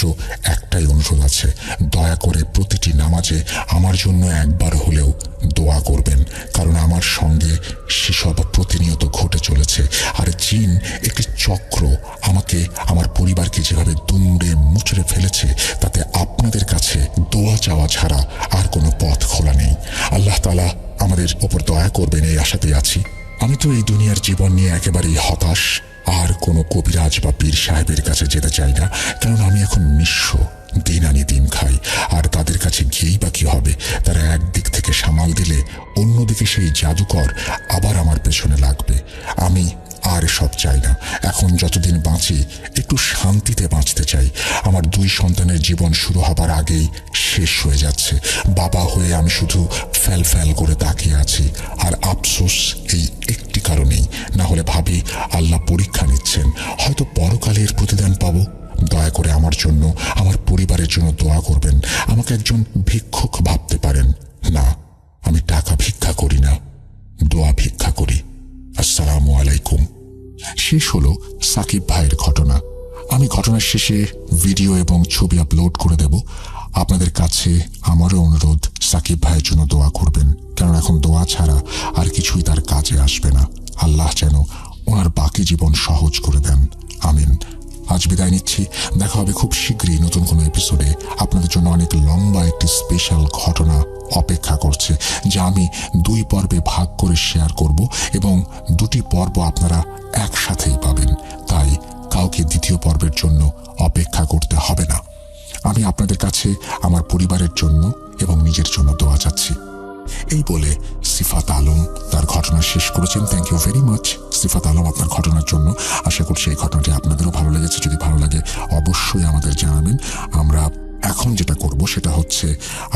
একটাই অনুরোধ আছে, দয়া করে প্রতিটি নামাজে আমার জন্য একবার হলেও দোয়া করবেন, কারণ আমার সঙ্গে সেসব প্রতিনিয়ত ঘটে চলেছে। আর জিন একটি চক্র আমাকে, আমার পরিবারকে যেভাবে দুমড়ে মুচড়ে ফেলেছে, তাতে আপনাদের কাছে দোয়া চাওয়া ছাড়া আর কোনো পথ খোলা নেই। আল্লাহ তাআলা আমাদের ওপর দয়া করবেন এই আশাতেই আছি। আমি তো এই দুনিয়ার জীবন নিয়ে একেবারেই হতাশ। আর কোনো কবিরাজ বা পীর সাহেবের কাছে যেতে চাই না, কারণ আমি এখন নিঃস্ব, দিন আনি দিন খাই। আর তাদের কাছে গিয়েই বা কি হবে? তারা একদিক থেকে সামাল দিলে অন্যদিকে সেই জাদুকর আবার আমার পেছনে লাগবে। আমি আর সব চাই না। এখন যতদিন বাঁচি একটু শান্তিতে বাঁচতে চাই। আমার 2 সন্তানের জীবন শুরু হবার আগেই শেষ হয়ে যাচ্ছে। বাবা হয়ে আমি শুধু ফ্যাল ফ্যাল করে তাকিয়ে আছি। আর আফসোস এই একটি কারণেই, না হলে ভাবি আল্লাহ পরীক্ষা নিচ্ছেন, হয়তো পরকালে এর প্রতিদান পাবো। দয়া করে আমার জন্য, আমার পরিবারের জন্য দোয়া করবেন। আমাকে একজন ভিক্ষুক ভাবতে পারেন না, আমি টাকা ভিক্ষা করি না, দোয়া ভিক্ষা করি। আসসালামু আলাইকুম। শেষ হলো সাকিব ভাইয়ের ঘটনা। আমি ঘটনার শেষে ভিডিও এবং ছবি আপলোড করে দেব। আপনাদের কাছে আমারও অনুরোধ, সাকিব ভাইয়ের জন্য দোয়া করবেন, কারণ এখন দোয়া ছাড়া আর কিছুই তার কাজে আসবে না। আল্লাহ যেন ওনার বাকি জীবন সহজ করে দেন, আমিন। আজ বিদায় নিচ্ছি। দেখা হবে খুব শীঘ্রই নতুন কোনো এপিসোডে। আপনাদের জন্য অনেক লম্বা একটি স্পেশাল ঘটনা অপেক্ষা করছে, যা আমি 2 পর্বে ভাগ করে শেয়ার করব এবং 2টি পর্ব আপনারা একসাথেই পাবেন। তাই কাউকে দ্বিতীয় পর্বের জন্য অপেক্ষা করতে হবে না। আমি আপনাদের কাছে আমার পরিবারের জন্য এবং নিজের জন্য দোয়া চাচ্ছি। এই বলে সিফাত আলম তার ঘটনা শেষ করেছেন। থ্যাংক ইউ ভেরি মাচ সিফাত আলম আপনার ঘটনার জন্য। আশা করছি এই ঘটনাটি আপনাদেরও ভালো লেগেছে। যদি ভালো লাগে অবশ্যই আমাদের জানাবেন। আমরা এখন যেটা করব সেটা হচ্ছে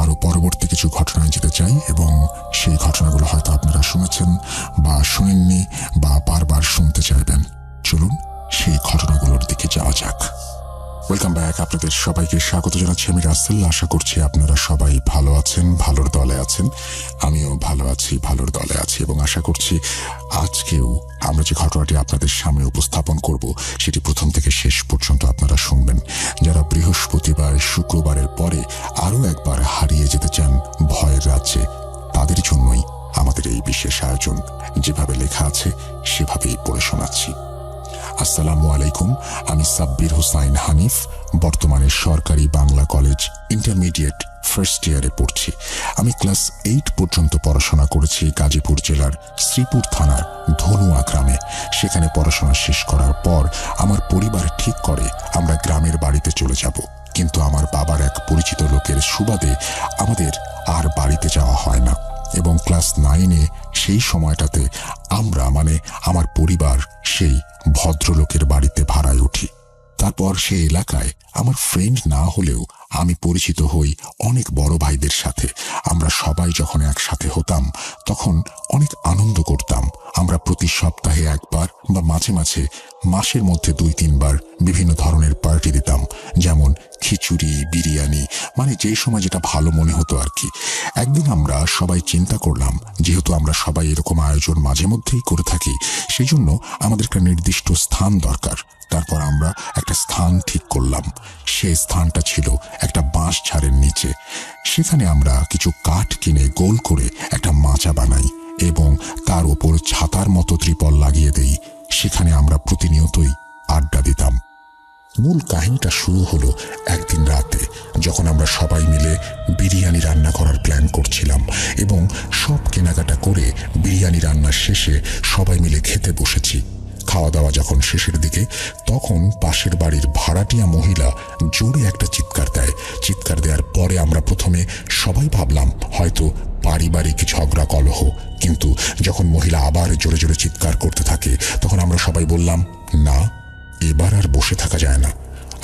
আরো পরবর্তী কিছু ঘটনায় যেতে চাই, এবং সেই ঘটনাগুলো হয়তো আপনারা শুনেছেন বা শুনেননি বা বারবার শুনতে চাইবেন। চলুন সেই ঘটনাগুলোর দিকে যাওয়া যাক। Welcome back. আপনাদের সবাইকে স্বাগত জানাচ্ছি। আমি রাসেল। আশা করছি আপনারা সবাই ভালো আছেন, ভালোর দলে আছেন। আমিও ভালো আছি, ভালোর দলে আছি, এবং আশা করছি আজকেও আমরা যে ঘটনাটি আপনাদের সামনে উপস্থাপন করব সেটি প্রথম থেকে শেষ পর্যন্ত আপনারা শুনবেন। যারা বৃহস্পতিবার, শুক্রবারের পরে আরও একবার হারিয়ে যেতে চান ভয়ের রাজ্যে, তাদের জন্যই আমাদের এই বিশেষ আয়োজন। যেভাবে লেখা আছে সেভাবেই পড়ে শোনাচ্ছি। আসসালামু আলাইকুম। আমি সাব্বির হোসাইন হানিফ, বর্তমানে সরকারি বাংলা কলেজ ইন্টারমিডিয়েট ফার্স্ট ইয়ারে পড়ছি। আমি ক্লাস 8 পর্যন্ত পড়াশোনা করেছি গাজীপুর জেলার শ্রীপুর থানার ধনুয়া গ্রামে। সেখানে পড়াশোনা শেষ করার পর আমার পরিবার ঠিক করে আমরা গ্রামের বাড়িতে চলে যাব, কিন্তু আমার বাবার এক পরিচিত লোকের সুবাদে আমাদের আর বাড়িতে যাওয়া হয় না, এবং ক্লাস 9-এ সেই সময়টাতে আমরা, মানে আমার পরিবার, সেই ভদ্রলোকের বাড়িতে ভাড়ায় উঠি। তারপর সে এলাকায় আমার ফ্রেন্ড না হলেও আমি পরিচিত হই অনেক বড় ভাইদের সাথে। আমরা সবাই যখন একসাথে হতাম তখন অনেক আনন্দ করতাম। আমরা প্রতি সপ্তাহে একবার বা মাঝে মাঝে মাসের মধ্যে 2-3 বার বিভিন্ন ধরনের পার্টি দিতাম, যেমন খিচুড়ি, বিরিয়ানি, মানে যে সময় যেটা ভালো মনে হতো আর কি। একদিন আমরা সবাই চিন্তা করলাম, যেহেতু আমরা সবাই এরকম আয়োজন মাঝে মধ্যেই করে থাকি, সেই জন্য আমাদের একটা নির্দিষ্ট স্থান দরকার। তারপর আমরা একটা স্থান ঠিক করলাম। সেই স্থানটা ছিল একটা বাঁশ ঝাড়ের নিচে। সেখানে আমরা কিছু কাঠ কিনে গোল করে একটা মাচা বানাই এবং তার ওপর ছাতার মতো ত্রিপল লাগিয়ে দেই। সেখানে আমরা প্রতিনিয়তই আড্ডা দিতাম। মূল কাহিনীটা শুরু হলো একদিন রাতে, যখন আমরা সবাই মিলে বিরিয়ানি রান্না করার প্ল্যান করছিলাম এবং সব কেনাকাটা করে বিরিয়ানি রান্নার শেষে সবাই মিলে খেতে বসেছি। খাওয়া দাওয়া যখন শেষের দিকে, তখন পাশের বাড়ির ভাড়াটিয়া মহিলা জোরে একটা চিৎকার দেয়। চিৎকার দেওয়ার পরে আমরা প্রথমে সবাই ভাবলাম হয়তো পারিবারিক ঝগড়া কলহ, কিন্তু যখন মহিলা আবার জোরে জোরে চিৎকার করতে থাকে তখন আমরা সবাই বললাম, না, এবার আর বসে থাকা যায় না,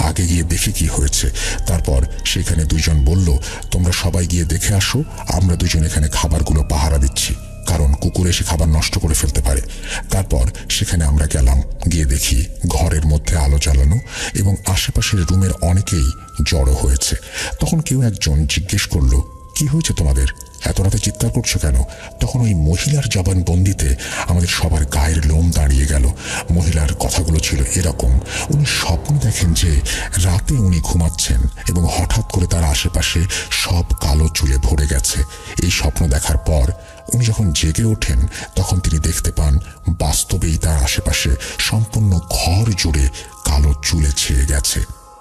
আগে গিয়ে দেখি কি হয়েছে। তারপর সেখানে দুইজন বলল, তোমরা সবাই গিয়ে দেখে আসো, আমরা দুজন এখানে খাবারগুলো পাহারা দিচ্ছি, কারণ কুকুর এসে খাবার নষ্ট করে ফেলতে পারে। তারপর সেখানে আমরা গেলাম, গিয়ে দেখি ঘরের মধ্যে আলো জ্বালানো এবং আশেপাশের রুমের অনেকেই জড়ো হয়েছে। তখন কেউ একজন জিজ্ঞেস করলো, কি হয়েছে তোমাদের, এত রাতে চিৎকার করছো কেন? তখন ওই মহিলার জবানবন্দিতে আমাদের সবার গায়ের লোম দাঁড়িয়ে গেল। মহিলার কথাগুলো ছিল এরকম, উনি স্বপ্ন দেখেন যে রাতে উনি ঘুমাচ্ছেন এবং হঠাৎ করে তার আশেপাশে সব কালো চুলে ভরে গেছে। এই স্বপ্ন দেখার পর উনি যখন জেগে ওঠেন তখন তিনি দেখতে পান বাস্তবেই তার আশেপাশে সম্পূর্ণ ঘর জুড়ে কালো চুলে ছেয়ে গেছে,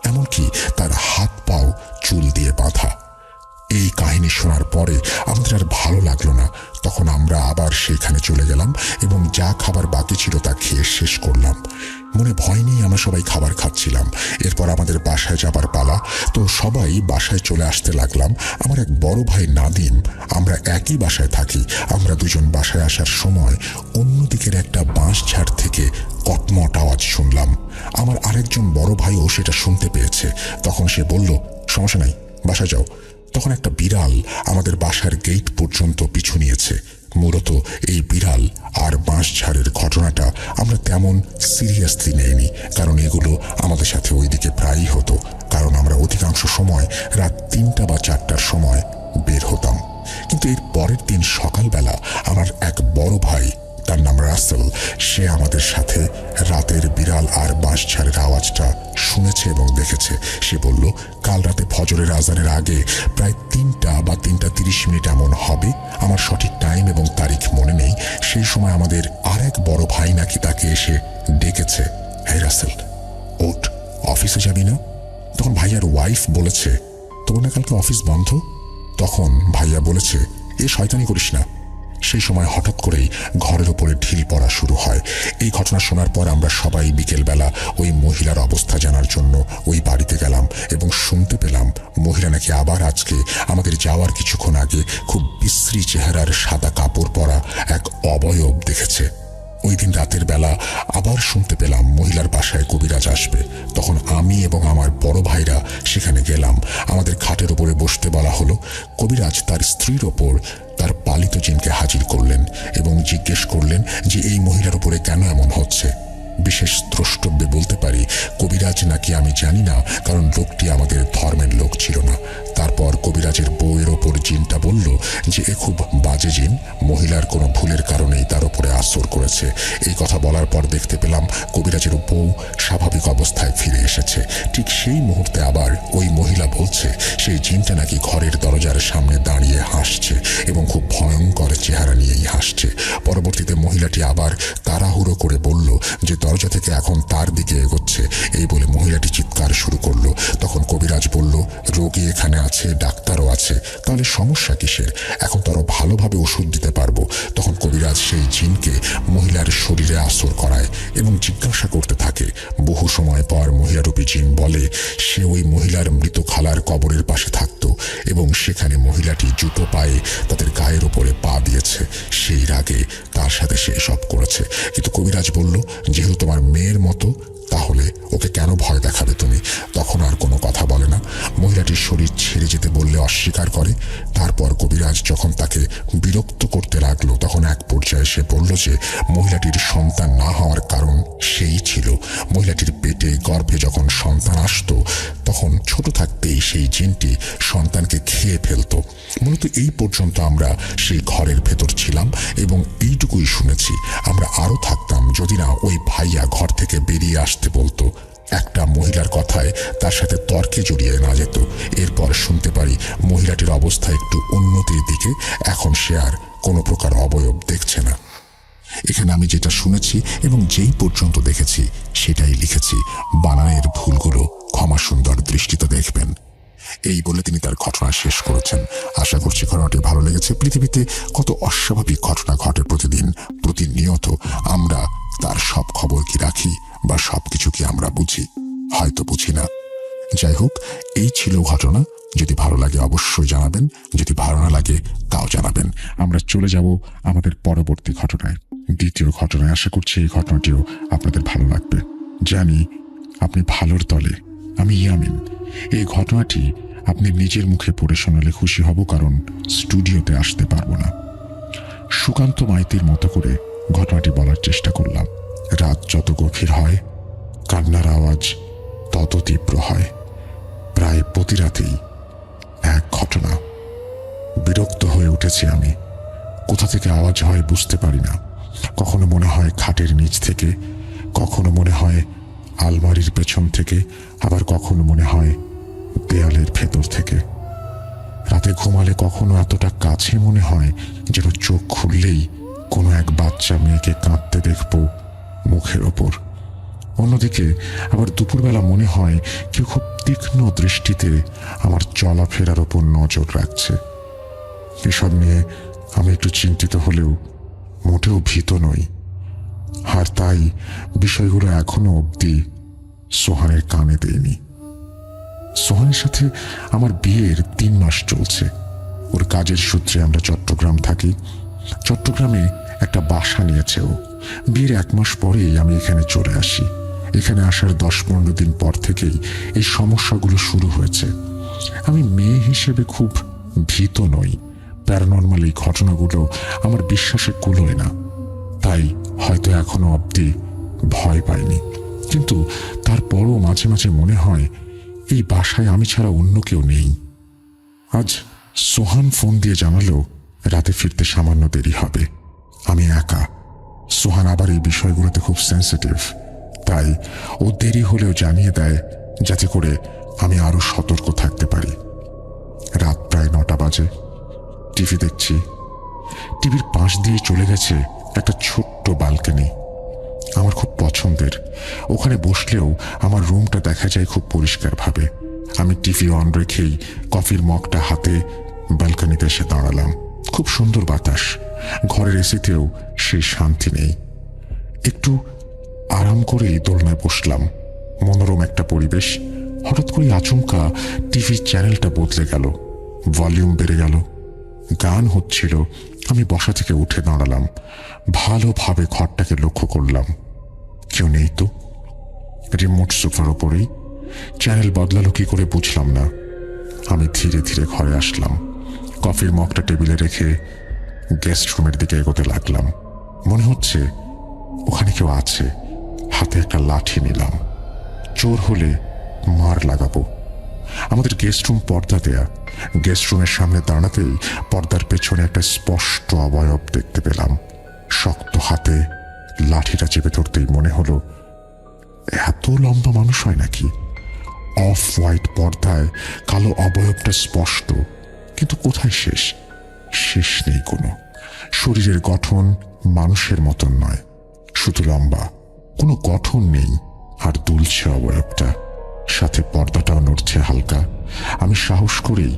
এমনকি তার হাত পাও চুল দিয়ে বাঁধা। এই কাহিনী শোনার পরে আমাদের আর ভালো লাগলো না। তখন আমরা আবার সেখানে চলে গেলাম এবং যা খাবার বাকি ছিল তা খেয়ে শেষ করলাম। মনে ভয় নেই আমরা সবাই খাবার খাচ্ছিলাম। এরপর আমাদের বাসায় যাবার পালা, তো সবাই বাসায় চলে আসতে লাগলাম। আমার এক বড় ভাই নাদিম, আমরা একই বাসায় থাকি। আমরা দুজন বাসায় আসার সময় অন্যদিকের একটা বাঁশ ঝাড় থেকে কটমট আওয়াজ শুনলাম। আমার আরেকজন বড় ভাইও সেটা শুনতে পেয়েছে। তখন সে বলল, সমস্যা নাই, বাসায় যাও। তখন একটা বিড়াল আমাদের বাসার গেট পর্যন্ত পিছু নিয়েছে। মূলত এই বিড়াল আর বাঁশঝাড়ের ঘটনাটা আমরা তেমন সিরিয়াসলি নেইনি, কারণ এগুলো আমাদের সাথে ওইদিকে প্রায়ই হতো, কারণ আমরা অধিকাংশ সময় রাত 3টা বা 4টার সময় বের হতাম। কিন্তু এর পরের দিন সকালবেলা আমার এক বড় ভাই, তার নাম রাসেল, সে আমাদের সাথে রাতের বিড়াল আর বাঁশঝাড়ের আওয়াজটা শুনেছে এবং দেখেছে। সে বলল, কাল রাতে ফজরের আজানের আগে প্রায় 3টা বা 3টা 30 এমন হবে, আমার সঠিক টাইম এবং তারিখ মনে নেই। সেই সময় আমাদের আর এক বড় ভাই নাকি তাকে এসে ডেকেছে, হ্যাঁ রাসেল, ওঠ, অফিসে যাবি না? তখন ভাইয়ার ওয়াইফ বলেছে, তোমার না কালকে অফিস বন্ধ? তখন ভাইয়া বলেছে, এ শয়তানি করিস না। সেই সময় হঠাৎ করেই ঘরের উপরে ঢিল পড়া শুরু হয়। এই ঘটনা শোনার পর আমরা সবাই বিকেলবেলা ওই মহিলার অবস্থা জানার জন্য ওই বাড়িতে গেলাম এবং শুনতে পেলাম মহিলা নাকি আবার আজকে আমাদের যাওয়ার কিছুক্ষণ আগে খুব বিশ্রী চেহারার সাদা কাপড় পরা এক অবয়ব দেখেছে। ওই দিন রাতের বেলা আবার শুনতে পেলাম মহিলার বাসায় কবিরাজ আসবে। তখন আমি এবং আমার বড় ভাইরা সেখানে গেলাম। আমাদের খাটের ওপরে বসতে বলা হলো। কবিরাজ তার স্ত্রীর ওপর তার পালিত জিনকে হাজির করলেন এবং জিজ্ঞেস করলেন যে এই মহিলার উপরে কেন এমন হচ্ছে। বিশেষ দ্রষ্টব্যে বলতে পারি, কবিরাজ নাকি আমি জানি না, কারণ লোকটি আমাদের ধর্মের লোক ছিল না। তারপর কবিরাজের বউয়ের ওপর জিনটা বলল যে এ খুব বাজে জিন, মহিলার কোনো ভুলের কারণেই তার উপরে আসর করেছে। এই কথা বলার পর দেখতে পেলাম কবিরাজের বউ স্বাভাবিক অবস্থায় ফিরে এসেছে। ঠিক সেই মুহূর্তে আবার ওই মহিলা বলছে সেই জিনটা নাকি ঘরের দরজার সামনে দাঁড়িয়ে হাসছে এবং খুব ভয়ঙ্কর চেহারা নিয়েই হাসছে। পরবর্তীতে মহিলাটি আবার তাড়াহুড়ো করে বলল যে দরজা থেকে এখন তার দিকে এগোচ্ছে। এই বলে মহিলাটি চিৎকার শুরু করলো। তখন কবিরাজ বলল, রোগী এখানে আছে, ডাক্তারও আছে, তাহলে সমস্যা কিসের? এখন তো আরো ভালোভাবে ওষুধ দিতে পারবো। তখন কবিরাজ সেই জিনকে মহিলার শরীরে আসর করায় এবং জিজ্ঞাসা করতে থাকে। বহু সময় পর মহিলারূপী জিন বলে সে ওই মহিলার মৃত খালার কবরের পাশে থাকতো এবং সেখানে মহিলাটি জুতো পায়ে তাদের গায়ের ওপরে পা দিয়েছে। সেই রাগে তার সাথে সে সব করেছে। কিন্তু কবিরাজ বলল, যেহেতু তোমার মেয়ের মতো, তাহলে ওকে কেন ভয় দেখাবে তুমি? তখন আর কোনো কথা বলে না। মহিলাটির শরীর ছেড়ে যেতে বললে অস্বীকার করে। তারপর কবিরাজ যখন তাকে বিরক্ত করতে লাগলো, তখন এক পর্যায়ে সে বলল যে মহিলাটির সন্তান না হওয়ার কারণ সেই ছিল মহিলাটির পেটে গর্ভে যখন সন্তান আসতো, তখন ছোট থাকতেই সেই জিনটি সন্তানকে খেয়ে ফেলতো। মূলত এই পর্যন্ত আমরা সেই ঘরের ভেতর ছিলাম এবং এইটুকুই শুনেছি। আমরা আরো থাকতাম যদি না ওই ভাইয়া ঘর থেকে বেরিয়ে আসতে বলতো। একটা মহিলার কথায় তার সাথে তর্কে জড়িয়ে না যেত। এরপর শুনতে পারি মহিলাটির অবস্থা একটু উন্নতির দিকে, এখন সে আর কোনো প্রকার অবয়ব দেখছে না। এখানে আমি যেটা শুনেছি এবং যেই পর্যন্ত দেখেছি সেটাই লিখেছি। বানানের ভুলগুলো ক্ষমা সুন্দর দৃষ্টিতে দেখবেন। এই বলে তিনি তার ঘটনা শেষ করেছেন। আশা করছি ঘটনাটি ভালো লেগেছে। পৃথিবীতে কত অস্বাভাবিক ঘটনা ঘটে প্রতিদিন, প্রতিনিয়ত। আমরা তার সব খবর কি রাখি বা সবকিছু কি আমরা বুঝি? হয়তো বুঝি না। যাই হোক, এই ছিল ঘটনা। যদি ভালো লাগে অবশ্যই জানাবেন, যদি ভালো না লাগে তাও জানাবেন। আমরা চলে যাব আমাদের পরবর্তী ঘটনায়, দ্বিতীয় ঘটনায়। আশা করছি এই ঘটনাটিও আপনাদের ভালো লাগবে। জানি আপনি ভালোর দলে। আমি ইয়ামিন। এই ঘটনাটি আপনি নিজের মুখে পড়ে শোনালে খুশি হব, কারণ স্টুডিওতে আসতে পারবো না। সুকান্ত মাইতির মতো করে ঘটনাটি বলার চেষ্টা করলাম। রাত যত গভীর হয়, কান্নার আওয়াজ তত তীব্র হয়। প্রায় প্রতি রাতেই এক ঘটনা। বিরক্ত হয়ে উঠেছি আমি। কোথা থেকে আওয়াজ হয় বুঝতে পারি না। কখনো মনে হয় খাটের নিচ থেকে, কখনো মনে হয় আলমারির পেছন থেকে, আবার কখনো মনে হয় দেয়ালের ভেতর থেকে। রাতে ঘুমালে কখনো এতটা কাছে মনে হয় যেন চোখ খুললেই কোনো এক বাচ্চা মেয়েকে কাঁদতে দেখব মুখের ওপর। অন্যদিকে আবার দুপুরবেলা মনে হয় কেউ খুব তীক্ষ্ণ দৃষ্টিতে আমার চলাফেরার ওপর নজর রাখছে। এসব নিয়ে আমি একটু চিন্তিত হলেও মোটেও ভীত নই। আর তাই বিষয়গুলো এখনো অবধি সোহানের কানে দেয়নি। সোহানের সাথে আমার বিয়ের 3 মাস চলছে। ওর কাজের সূত্রে আমরা চট্টগ্রাম থাকি। চট্টগ্রামে একটা বাসা নিয়েছে ও। বিয়ের 1 মাস পরেই আমি এখানে চলে আসি। এখানে আসার 10-15 দিন পর থেকেই এই সমস্যাগুলো শুরু হয়েছে। আমি মেয়ে হিসেবে খুব ভীত নই। প্যারানর্মাল এই ঘটনাগুলো আমার বিশ্বাসে কুলোয় না, তাই হয়তো এখনো অবধি ভয় পাইনি। কিন্তু তারপরও মাঝে মাঝে মনে হয় এই বাসায় আমি ছাড়া অন্য কেউ নেই। আজ সোহান ফোন দিয়ে জানালো রাতে ফিরতে সামান্য দেরি হবে। আমি একা। সোহান আবার এই বিষয়গুলোতে খুব সেন্সিটিভ, তাই ও দেরি হলেও জানিয়ে দেয় যাতে করে আমি আরো সতর্ক থাকতে পারি। রাত প্রায় 9টা বাজে। টিভি দেখছি। টিভির পাশ দিয়ে চলে গেছে একটা ছোট্ট ব্যালকনি, আমার খুব পছন্দের। ওখানে বসলেও আমার রুমটা দেখা যায় খুব পরিষ্কারভাবে। আমি টিভি অন রেখেই কফির মগটা হাতে ব্যালকনিতে এসে দাঁড়ালাম। খুব সুন্দর বাতাস। ঘরের এসিতেও সেই শান্তি নেই। একটু আরাম করেই দোলনায় বসলাম। মনোরম একটা পরিবেশ। হঠাৎ করে আচমকা টিভির চ্যানেলটা বদলে গেল, ভলিউম বেড়ে গেল, গান হচ্ছিল। আমি বসা থেকে উঠে দাঁড়ালাম, ভালোভাবে ঘরটাকে লক্ষ্য করলাম। কেউ নেই তো। রিমোট সোফার ওপরেই। চ্যানেল বদলালো কি করে বুঝলাম না। আমি ধীরে ধীরে ঘরে আসলাম। কফির মগটা টেবিলে রেখে গেস্ট রুমের দিকে এগোতে লাগলাম। মনে হচ্ছে ওখানে কেউ আছে। হাতে একটা লাঠি নিলাম। চোর হলে মার লাগাবো। আমাদের গেস্ট রুম পর্দা দেয়া। গেস্ট রুমের সামনে দাঁড়াতেই পর্দার পেছনে একটা স্পষ্ট অবয়ব দেখতে পেলাম। শক্ত হাতে লাঠিটা চেপে ধরতেই মনে হলো এত লম্বা মানুষ হয় নাকি। অফ হোয়াইট পর্দায় কালো অবয়বটা স্পষ্ট, কিন্তু কোথায় শেষ? শেষ নেই কোনো। শরীরের গঠন মানুষের মতন নয়, শুধু লম্বা, কোনো গঠন নেই। আর দুলছে অবয়বটা, সাথে পর্দাটাও নড়ছে হালকা। আমি সাহস করেই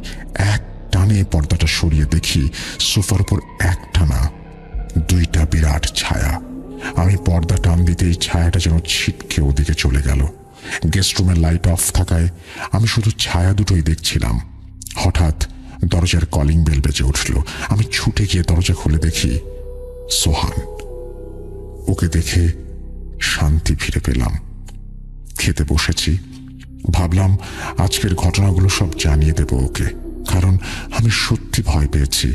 এক টানে পর্দাটা সরিয়ে দেখি সোফার উপর একটা না 2টা বিরাট ছায়া। আমি পর্দা টান দিতেই ছায়াটা যেন ছিটকে ওদিকে চলে গেল। গেস্ট রুমের লাইট অফ থাকায় আমি শুধু ছায়া দুটোই দেখছিলাম। হঠাৎ দরজার কলিং বেল বেজে উঠল। আমি ছুটে গিয়ে দরজা খুলে দেখি সোহান। ওকে দেখে শান্তি ফিরে পেলাম। খেতে বসেছি। ভাবলাম আজকের ঘটনাগুলো সব জানিয়ে দেব ওকে, কারণ আমি সত্যি ভয় পেয়েছি।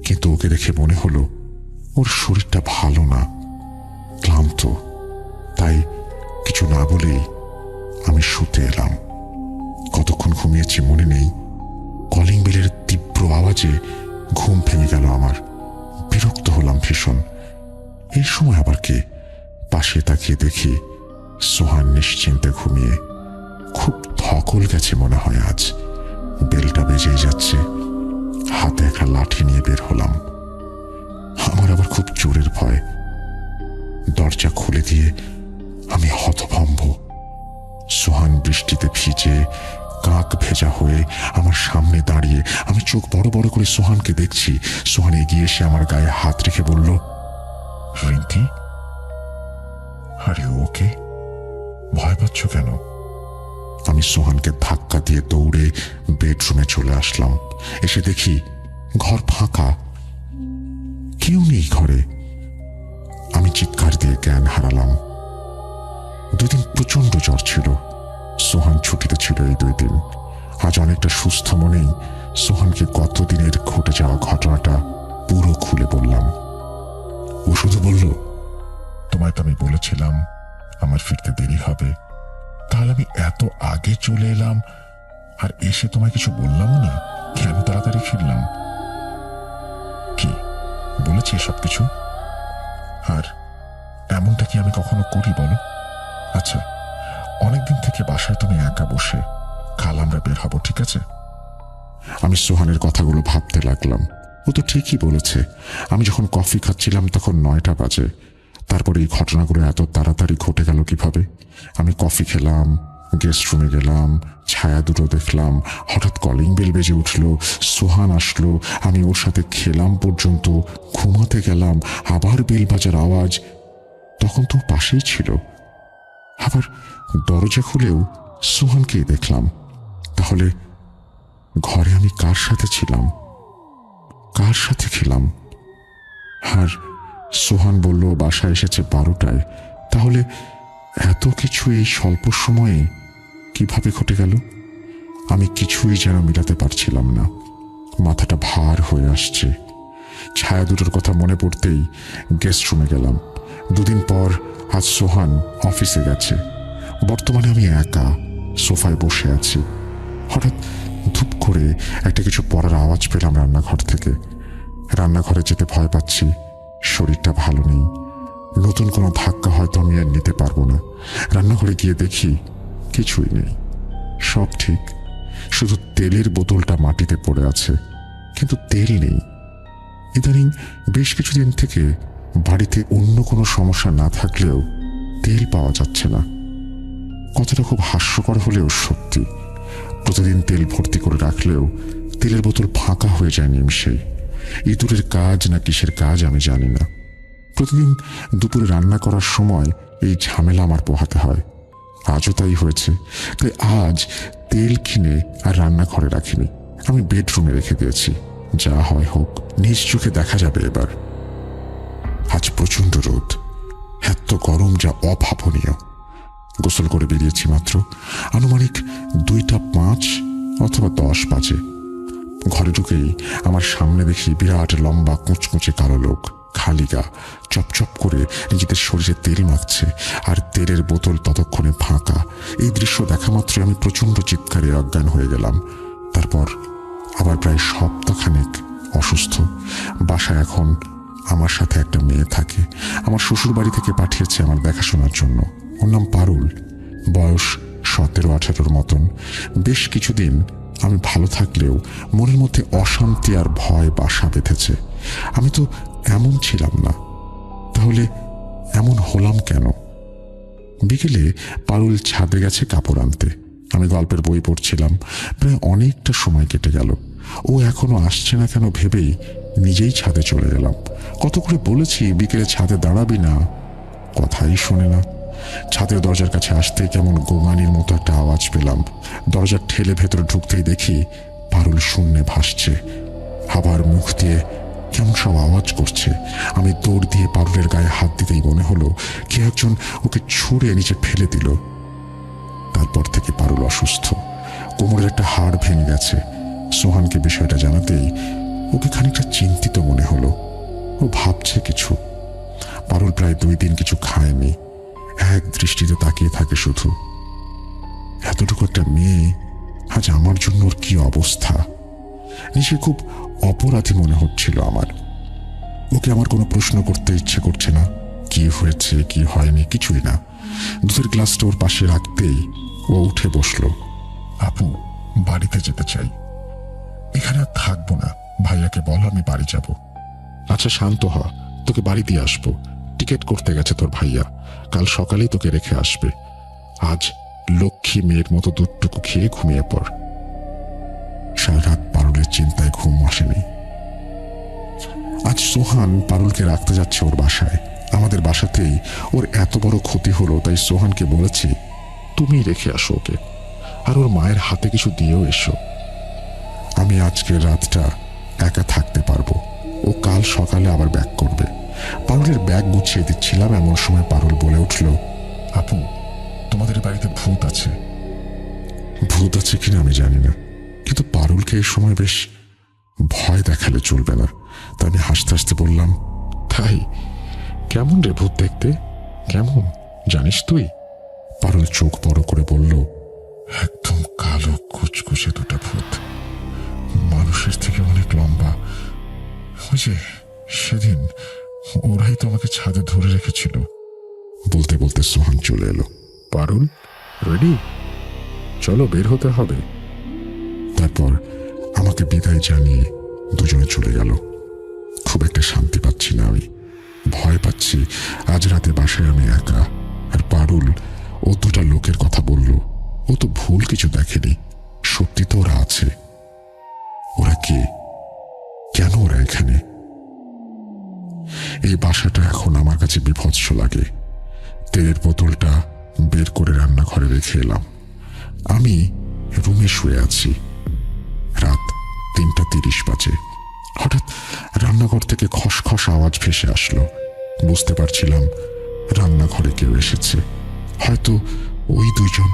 কিন্তু ওকে দেখে মনে হলো ওর শরীরটা ভালো না, ক্লান্ত। তাই কিছু না বলেই আমি শুতে এলাম। কতক্ষণ ঘুমিয়েছি মনে নেই। কলিং বেলের তীব্র আওয়াজে ঘুম ভেঙে গেল আমার। বিরক্ত হলাম ভীষণ। এই সময় আবার কে? পাশে তাকিয়ে দেখি সোহান নিশ্চিন্তে ঘুমিয়ে। খুব ধকল গেছে মনে হয় আজ। বেলটা বেজেই যাচ্ছে। হাতে একটা লাঠি নিয়ে বের হলাম। আমার আবার খুব জোরের ভয়। দরজা খুলে দিয়ে আমি হতভম্ব। সোহান বৃষ্টিতে ভিজে কাক ভেজা হয়ে আমার সামনে দাঁড়িয়ে। আমি চোখ বড় বড় করে সোহানকে দেখছি। সোহান এগিয়ে এসে আমার গায়ে হাত রেখে বলল, রিঙ্কি, আরে ওকে, ভয় পাচ্ছ কেন? আমি সোহানকে ধাক্কা দিয়ে দৌড়ে বেডরুমে চলে আসলাম। এসে দেখি ঘর ফাঁকা, কেউ নেই ঘরে। আমি চিৎকার দিয়ে জ্ঞান হারালাম। 2 দিন প্রচন্ড জ্বর ছিল। সোহান ছুটিতে ছিল এই 2 দিন। আজ অনেকটা সুস্থ মনেই সোহানকে গতদিনের ঘটে যাওয়া ঘটনাটা পুরো খুলে বললাম। ও শুধু বলল, তোমায় তো আমি বলেছিলাম আমার ফিরতে দেরি হবে, তাহলে আমি এত আগে চলে এলাম আর এসে তোমায় কিছু বললাম না, কেন তাড়াতাড়ি ফিরলাম? কি বলেছি এসব কিছু? আর এমনটা কি আমি কখনো করি বলো? আচ্ছা, অনেকদিন থেকে বাসায় তুমি একা বসে, কাল আমরা বের হব, ঠিক আছে? আমি সোহানের কথাগুলো ভাবতে লাগলাম। ও তো ঠিকই বলেছে। আমি যখন কফি খাচ্ছিলাম তখন 9টা বাজে। তারপরে এই ঘটনাগুলো এত তাড়াতাড়ি ঘটে গেল কিভাবে? আমি কফি খেলাম, গেস্ট রুমে গেলাম, ছায়া দুটো দেখলাম, হঠাৎ কলিং বেল বেজে উঠলো, সোহান আসলো, আমি ওর সাথে খেলাম পর্যন্ত, ঘুমাতে গেলাম, আবার বেল বাজার আওয়াজ, তখন তো পাশেই ছিল। আবার দরজা খুলেও সোহানকেই দেখলাম। তাহলে ঘরে আমি কার সাথে ছিলাম, কার সাথে খেলাম? আর সোহান বলল বাসায় এসেছে 12টায়। তাহলে এত কিছু এই স্বল্প সময়ে কিভাবে ঘটে গেল? আমি কিছুই যেন মিলাতে পারছিলাম না। মাথাটা ভার হয়ে আসছে। ছায়া দুটোর কথা মনে পড়তেই গেস্ট রুমে গেলাম। 2 দিন পর আজ সোহান অফিসে গেছে। বর্তমানে আমি একা সোফায় বসে আছি। হঠাৎ ধূপ করে একটা কিছু পড়ার আওয়াজ পেলাম রান্নাঘর থেকে। রান্নাঘরে যেতে ভয় পাচ্ছি, শরীরটা ভালো নেই। নতুন কোনো ধাক্কা হয়তো আমি আর নিতে পারবো না। রান্নাঘরে গিয়ে দেখি কিছুই নেই, সব ঠিক। শুধু তেলের বোতলটা মাটিতে পড়ে আছে, কিন্তু তেল নেই। ইদানিং বেশ কিছুদিন থেকে বাড়িতে অন্য কোনো সমস্যা না থাকলেও তেল পাওয়া যাচ্ছে না। কথাটা খুব হাস্যকর হলেও সত্যি। প্রতিদিন তেল ভর্তি করে রাখলেও তেলের বোতল ফাঁকা হয়ে যায় নিমিষেই। ইঁদুরের কাজ না কিসের কাজ আমি জানি না। প্রতিদিন দুপুরে রান্না করার সময় এই ঝামেলা আমার পোহাতে হয়। আজও তাই হয়েছে। তাই আজ তেল কিনে আর রান্নাঘরে রাখিনি, আমি বেডরুমে রেখে দিয়েছি। যা হয় হোক, নিজ চোখে দেখা যাবে এবার। আজ প্রচন্ড রোদ, এত গরম যা অভাবনীয়। গোসল করে বেরিয়েছি মাত্র। আনুমানিক 2:05 অথবা 10 বাজে। ঘরে ঢুকেই আমার সামনে দেখি বিরাট লম্বা কুচকুচে কালো লোক, খালি গা, চপচপ করে নিজেদের শরীরে তেল মাখছে, আর তেলের বোতল ততক্ষণে ফাঁকা। এই দৃশ্য দেখা মাত্রই আমি প্রচন্ড চিৎকারে অজ্ঞান হয়ে গেলাম। তারপর আবার প্রায় সপ্তাহখানেক অসুস্থ। বাসায় এখন আমার সাথে একটা মেয়ে থাকে। আমার শ্বশুর বাড়ি থেকে পাঠিয়েছে আমার দেখাশোনার জন্য। ওর নাম পারুল, বয়স 17-18 মতন। বেশ কিছুদিন আমি ভালো থাকলেও মনের মধ্যে অশান্তি আর ভয় বাসা বেঁধেছে। আমি তো এমন ছিলাম না, তাহলে এমন হলাম কেন? বিকেলে পারুল ছাদে গেছে কাপড় আনতে। আমি গল্পের বই পড়ছিলাম। প্রায় অনেকটা সময় কেটে গেল। ও এখনো আসছে না কেন ভেবেই নিজেই ছাদে চলে গেলাম। কত করে বলেছি বিকেলে ছাদে দাঁড়াবি না, কথাই শোনে না। ছাদের দরজার কাছে আসতে কেমন গোঙানির মতো একটা আওয়াজ পেলাম। দরজা ঠেলে ভেতরে ঢুকতেই দেখি পারুল শূন্যে ভাসছে, আবার মুখ দিয়ে কেমন সব আওয়াজ করছে। আমি দৌড় দিয়ে পারুলের গায়ে হাত দিতেই মনে হলো কে একজন ওকে ছুঁড়ে নিচে ফেলে দিল। তারপর থেকে পারুল অসুস্থ, কোমরের একটা হাড় ভেঙে গেছে। সোহানকে বিষয়টা জানাতেই ওকে খানিকটা চিন্তিত মনে হলো। ও ভাবছে কিছু। পারুল প্রায় 2 দিন কিছু খায়নি, এক দৃষ্টিতে তাকিয়ে থাকে শুধু। এতটুকু একটা মেয়ে, আজ আমার জন্য ওর কি অবস্থা। নিজে খুব অপরাধী মনে হচ্ছিল আমার। ওকে আমার কোনো প্রশ্ন করতে ইচ্ছে করছে না, কি হয়েছে কি হয়নি কিছুই না। দুধের গ্লাসটা ওর পাশে রাখতেই ও উঠে বসলো। আপু, বাড়িতে যেতে চাই, এখানে আর থাকবো না। ভাইয়াকে বল আমি বাড়ি যাব। আচ্ছা শান্ত হ, তোকে বাড়ি দিয়ে আসবো। টিকিট করতে গেছে তোর ভাইয়া, কাল সকালেই তোকে রেখে আসবে। আজ লক্ষ্মী মেয়ের মতো দুধটুকু খেয়ে ঘুমিয়ে পড়। সারা রাত পারুলের চিন্তায় ঘুম আসেনি। আজ সোহান পারুলকে রাখতে যাচ্ছে ওর বাসায়। আমাদের বাসাতেই ওর এত বড় ক্ষতি হলো, তাই সোহানকে বলেছি তুমি রেখে আসো ওকে, আর ওর মায়ের হাতে কিছু দিয়েও এসো। আমি আজকের রাতটা একা থাকতে পারবো, ও কাল সকালে আবার ব্যাক করবে। পারুলের ব্যাগ গুছিয়ে দিচ্ছিলাম, এমন সময় পারুল বলে উঠল, আপু, তোমাদের বাড়িতে ভূত আছে। ভূত আছে কিনা আমি জানি না, কিন্তু পারুলকে এই সময় বেশ ভয় দেখালে চলবে না। তা আমি হাসতে হাসতে বললাম, তাই? কেমন রে ভূত দেখতে, কেমন জানিস তুই? পারুল চোখ বড় করে বলল, একদম কালো কুচকুচে 2টা ভূত, মানুষের থেকে অনেক লম্বা। ওই যে সেদিন ওরাই তো আমাকে ছাদে ধরে রেখেছিল। বলতে বলতে সোহান চলে এলো। পারুল, রেডি? চলো, বের হতে হবে। তারপর আমাকে বিদায় জানিয়ে দুজনে চলে গেল। খুব একটা শান্তি পাচ্ছি না আমি, ভয় পাচ্ছি। আজ রাতে বাসায় আমি একা, আর পারুল ও 2টা লোকের কথা বলল। ও তো ভুল কিছু দেখেনি, সত্যি তো ওরা আছে। ওরা কে, কেন ওরা এখানে? এই বাসাটা এখন আমার কাছে বিভৎস লাগে। তেলের বোতলটা বের করে রান্নাঘরে রেখে এলাম। আমি রুমে শুয়ে আছি। রাত 3:30 বাজে। হঠাৎ রান্নাঘর থেকে খসখস আওয়াজ ভেসে আসলো। বুঝতে পারছিলাম রান্নাঘরে কেউ এসেছে, হয়তো ওই 2 জন।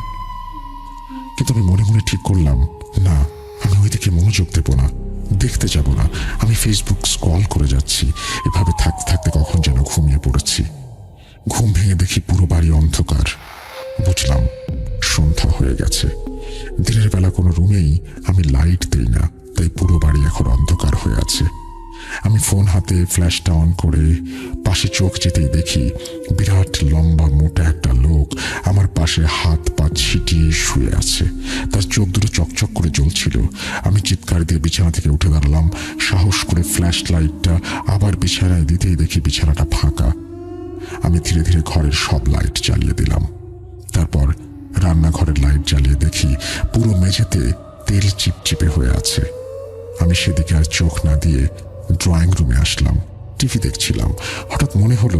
কিন্তু আমি মনে মনে ঠিক করলাম, না, আমি ওইদিকে মনোযোগ দেব না, দেখতে যাব না। আমি ফেসবুক স্ক্রল করে যাচ্ছি। এভাবে থাকতে থাকতে কখন যেন ঘুমিয়ে পড়েছি। ঘুম ভেঙে দেখি পুরো বাড়ি অন্ধকার। বুঝলাম সন্ধ্যা হয়ে গেছে। দিনের বেলা কোনো রুমেই আমি লাইট দেই না, তাই পুরো বাড়ি এখন অন্ধকার হয়ে আছে। আমি ফোন হাতে ফ্ল্যাশটা অন করে পাশে চোখ যেতেই দেখি বিরাট লম্বা মোটা একটা লোক আমার পাশে হাত পা ছিটিয়ে শুয়ে আছে। তার চোখ দুটো চকচক করে জ্বলছিল। আমি চিৎকার দিয়ে বিছানা থেকে উঠে দাঁড়ালাম। সাহস করে ফ্ল্যাশ লাইটটা আবার বিছানায় দিতেই দেখি বিছানাটা ফাঁকা। আমি ধীরে ধীরে ঘরের সব লাইট জ্বালিয়ে দিলাম। তারপর রান্নাঘরের লাইট জ্বালিয়ে দেখি পুরো মেঝেতে তেল চিপচিপে হয়ে আছে। আমি সেদিকে আর চোখ না দিয়ে ড্রয়িং রুমে আসলাম। টিভি দেখছিলাম। হঠাৎ মনে হলো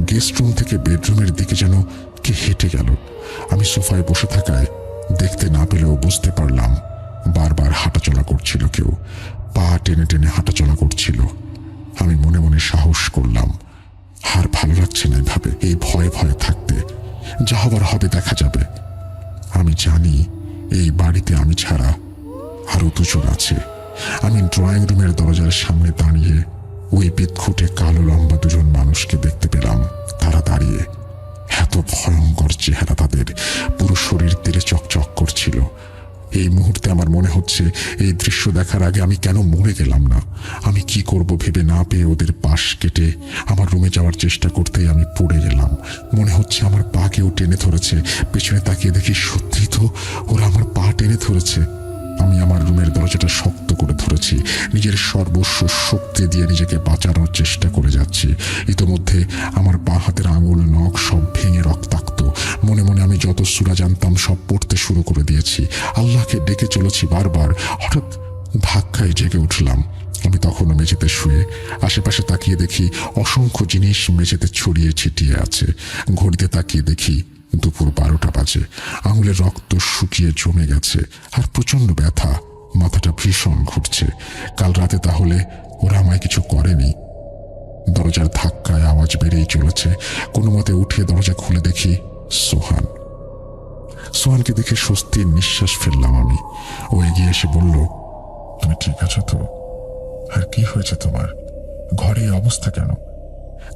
গেস্ট রুম থেকে বেডরুমের দিকে যেন কে হেঁটে গেল। আমি সোফায় বসে থাকায় দেখতে না পেলেও বুঝতে পারলাম বারবার হাঁটাচলা করছিল কেউ, পা টেনে টেনে হাঁটাচলা করছিল। আমি মনে মনে সাহস করলাম, আর ভালো লাগছে না এভাবে, এই ভয়ে ভয়ে থাকতে। যা হবার হবে দেখা যাবে। আমি জানি এই বাড়িতে আমি ছাড়া আরো 2 জন আছে। আমি ড্রয়িং রুমের দরজার সামনে দাঁড়িয়ে ওই বিদঘুটে কালো লম্বা 2 জন মানুষকে দেখতে পেলাম। তারা দাঁড়িয়ে, এত ভয়ঙ্কর চেহারা তাদের, পুরো শরীর তেলে চকচক করছিল। এই মুহূর্তে আমার মনে হচ্ছে এই দৃশ্য দেখার আগে আমি কেন মরে গেলাম না। আমি কি করব ভেবে না পেয়ে ওদের পাশ কেটে আমার রুমে যাওয়ার চেষ্টা করতেই আমি পড়ে গেলাম। মনে হচ্ছে আমার পা কেউ টেনে ধরেছে। পেছনে তাকিয়ে দেখি সত্যি তো ওরা আমার পা টেনে ধরেছে। আমি আমার রুমের দরজাটা শক্ত করে ধরেছি। নিজের সর্বস্ব শক্তি দিয়ে নিজেকে বাঁচানোর চেষ্টা করে যাচ্ছি। ইতোমধ্যে আমার বাঁ হাতের আঙুল নখ সব ভেঙে রক্তাক্ত। মনে মনে আমি যত সূরা জানতাম সব পড়তে শুরু করে দিয়েছি। আল্লাহকে ডেকে চলেছি বারবার। হঠাৎ ধাক্কায় জেগে উঠলাম। আমি তখনও মেঝেতে শুয়ে। আশেপাশে তাকিয়ে দেখি অসংখ্য জিনিস মেঝেতে ছড়িয়ে ছিটিয়ে আছে। ঘড়িতে তাকিয়ে দেখি দুপুর 12টা বাজে। আঙুলের রক্ত শুকিয়ে জমে গেছে, আর প্রচন্ড ব্যথা। মাথাটা ভীষণ ঘুরছে। কাল রাতে তাহলে ওরা আমায় কিছু করেনি। দরজার ধাক্কায় আওয়াজ বেড়েই চলেছে। কোনো মতে উঠে দরজা খুলে দেখি সোহান। সোহানকে দেখে স্বস্তির নিঃশ্বাস ফেললাম আমি। ও এগিয়ে এসে বলল, তুমি ঠিক আছো তো? আর কি হয়েছে তোমার? ঘরে এই অবস্থা কেন?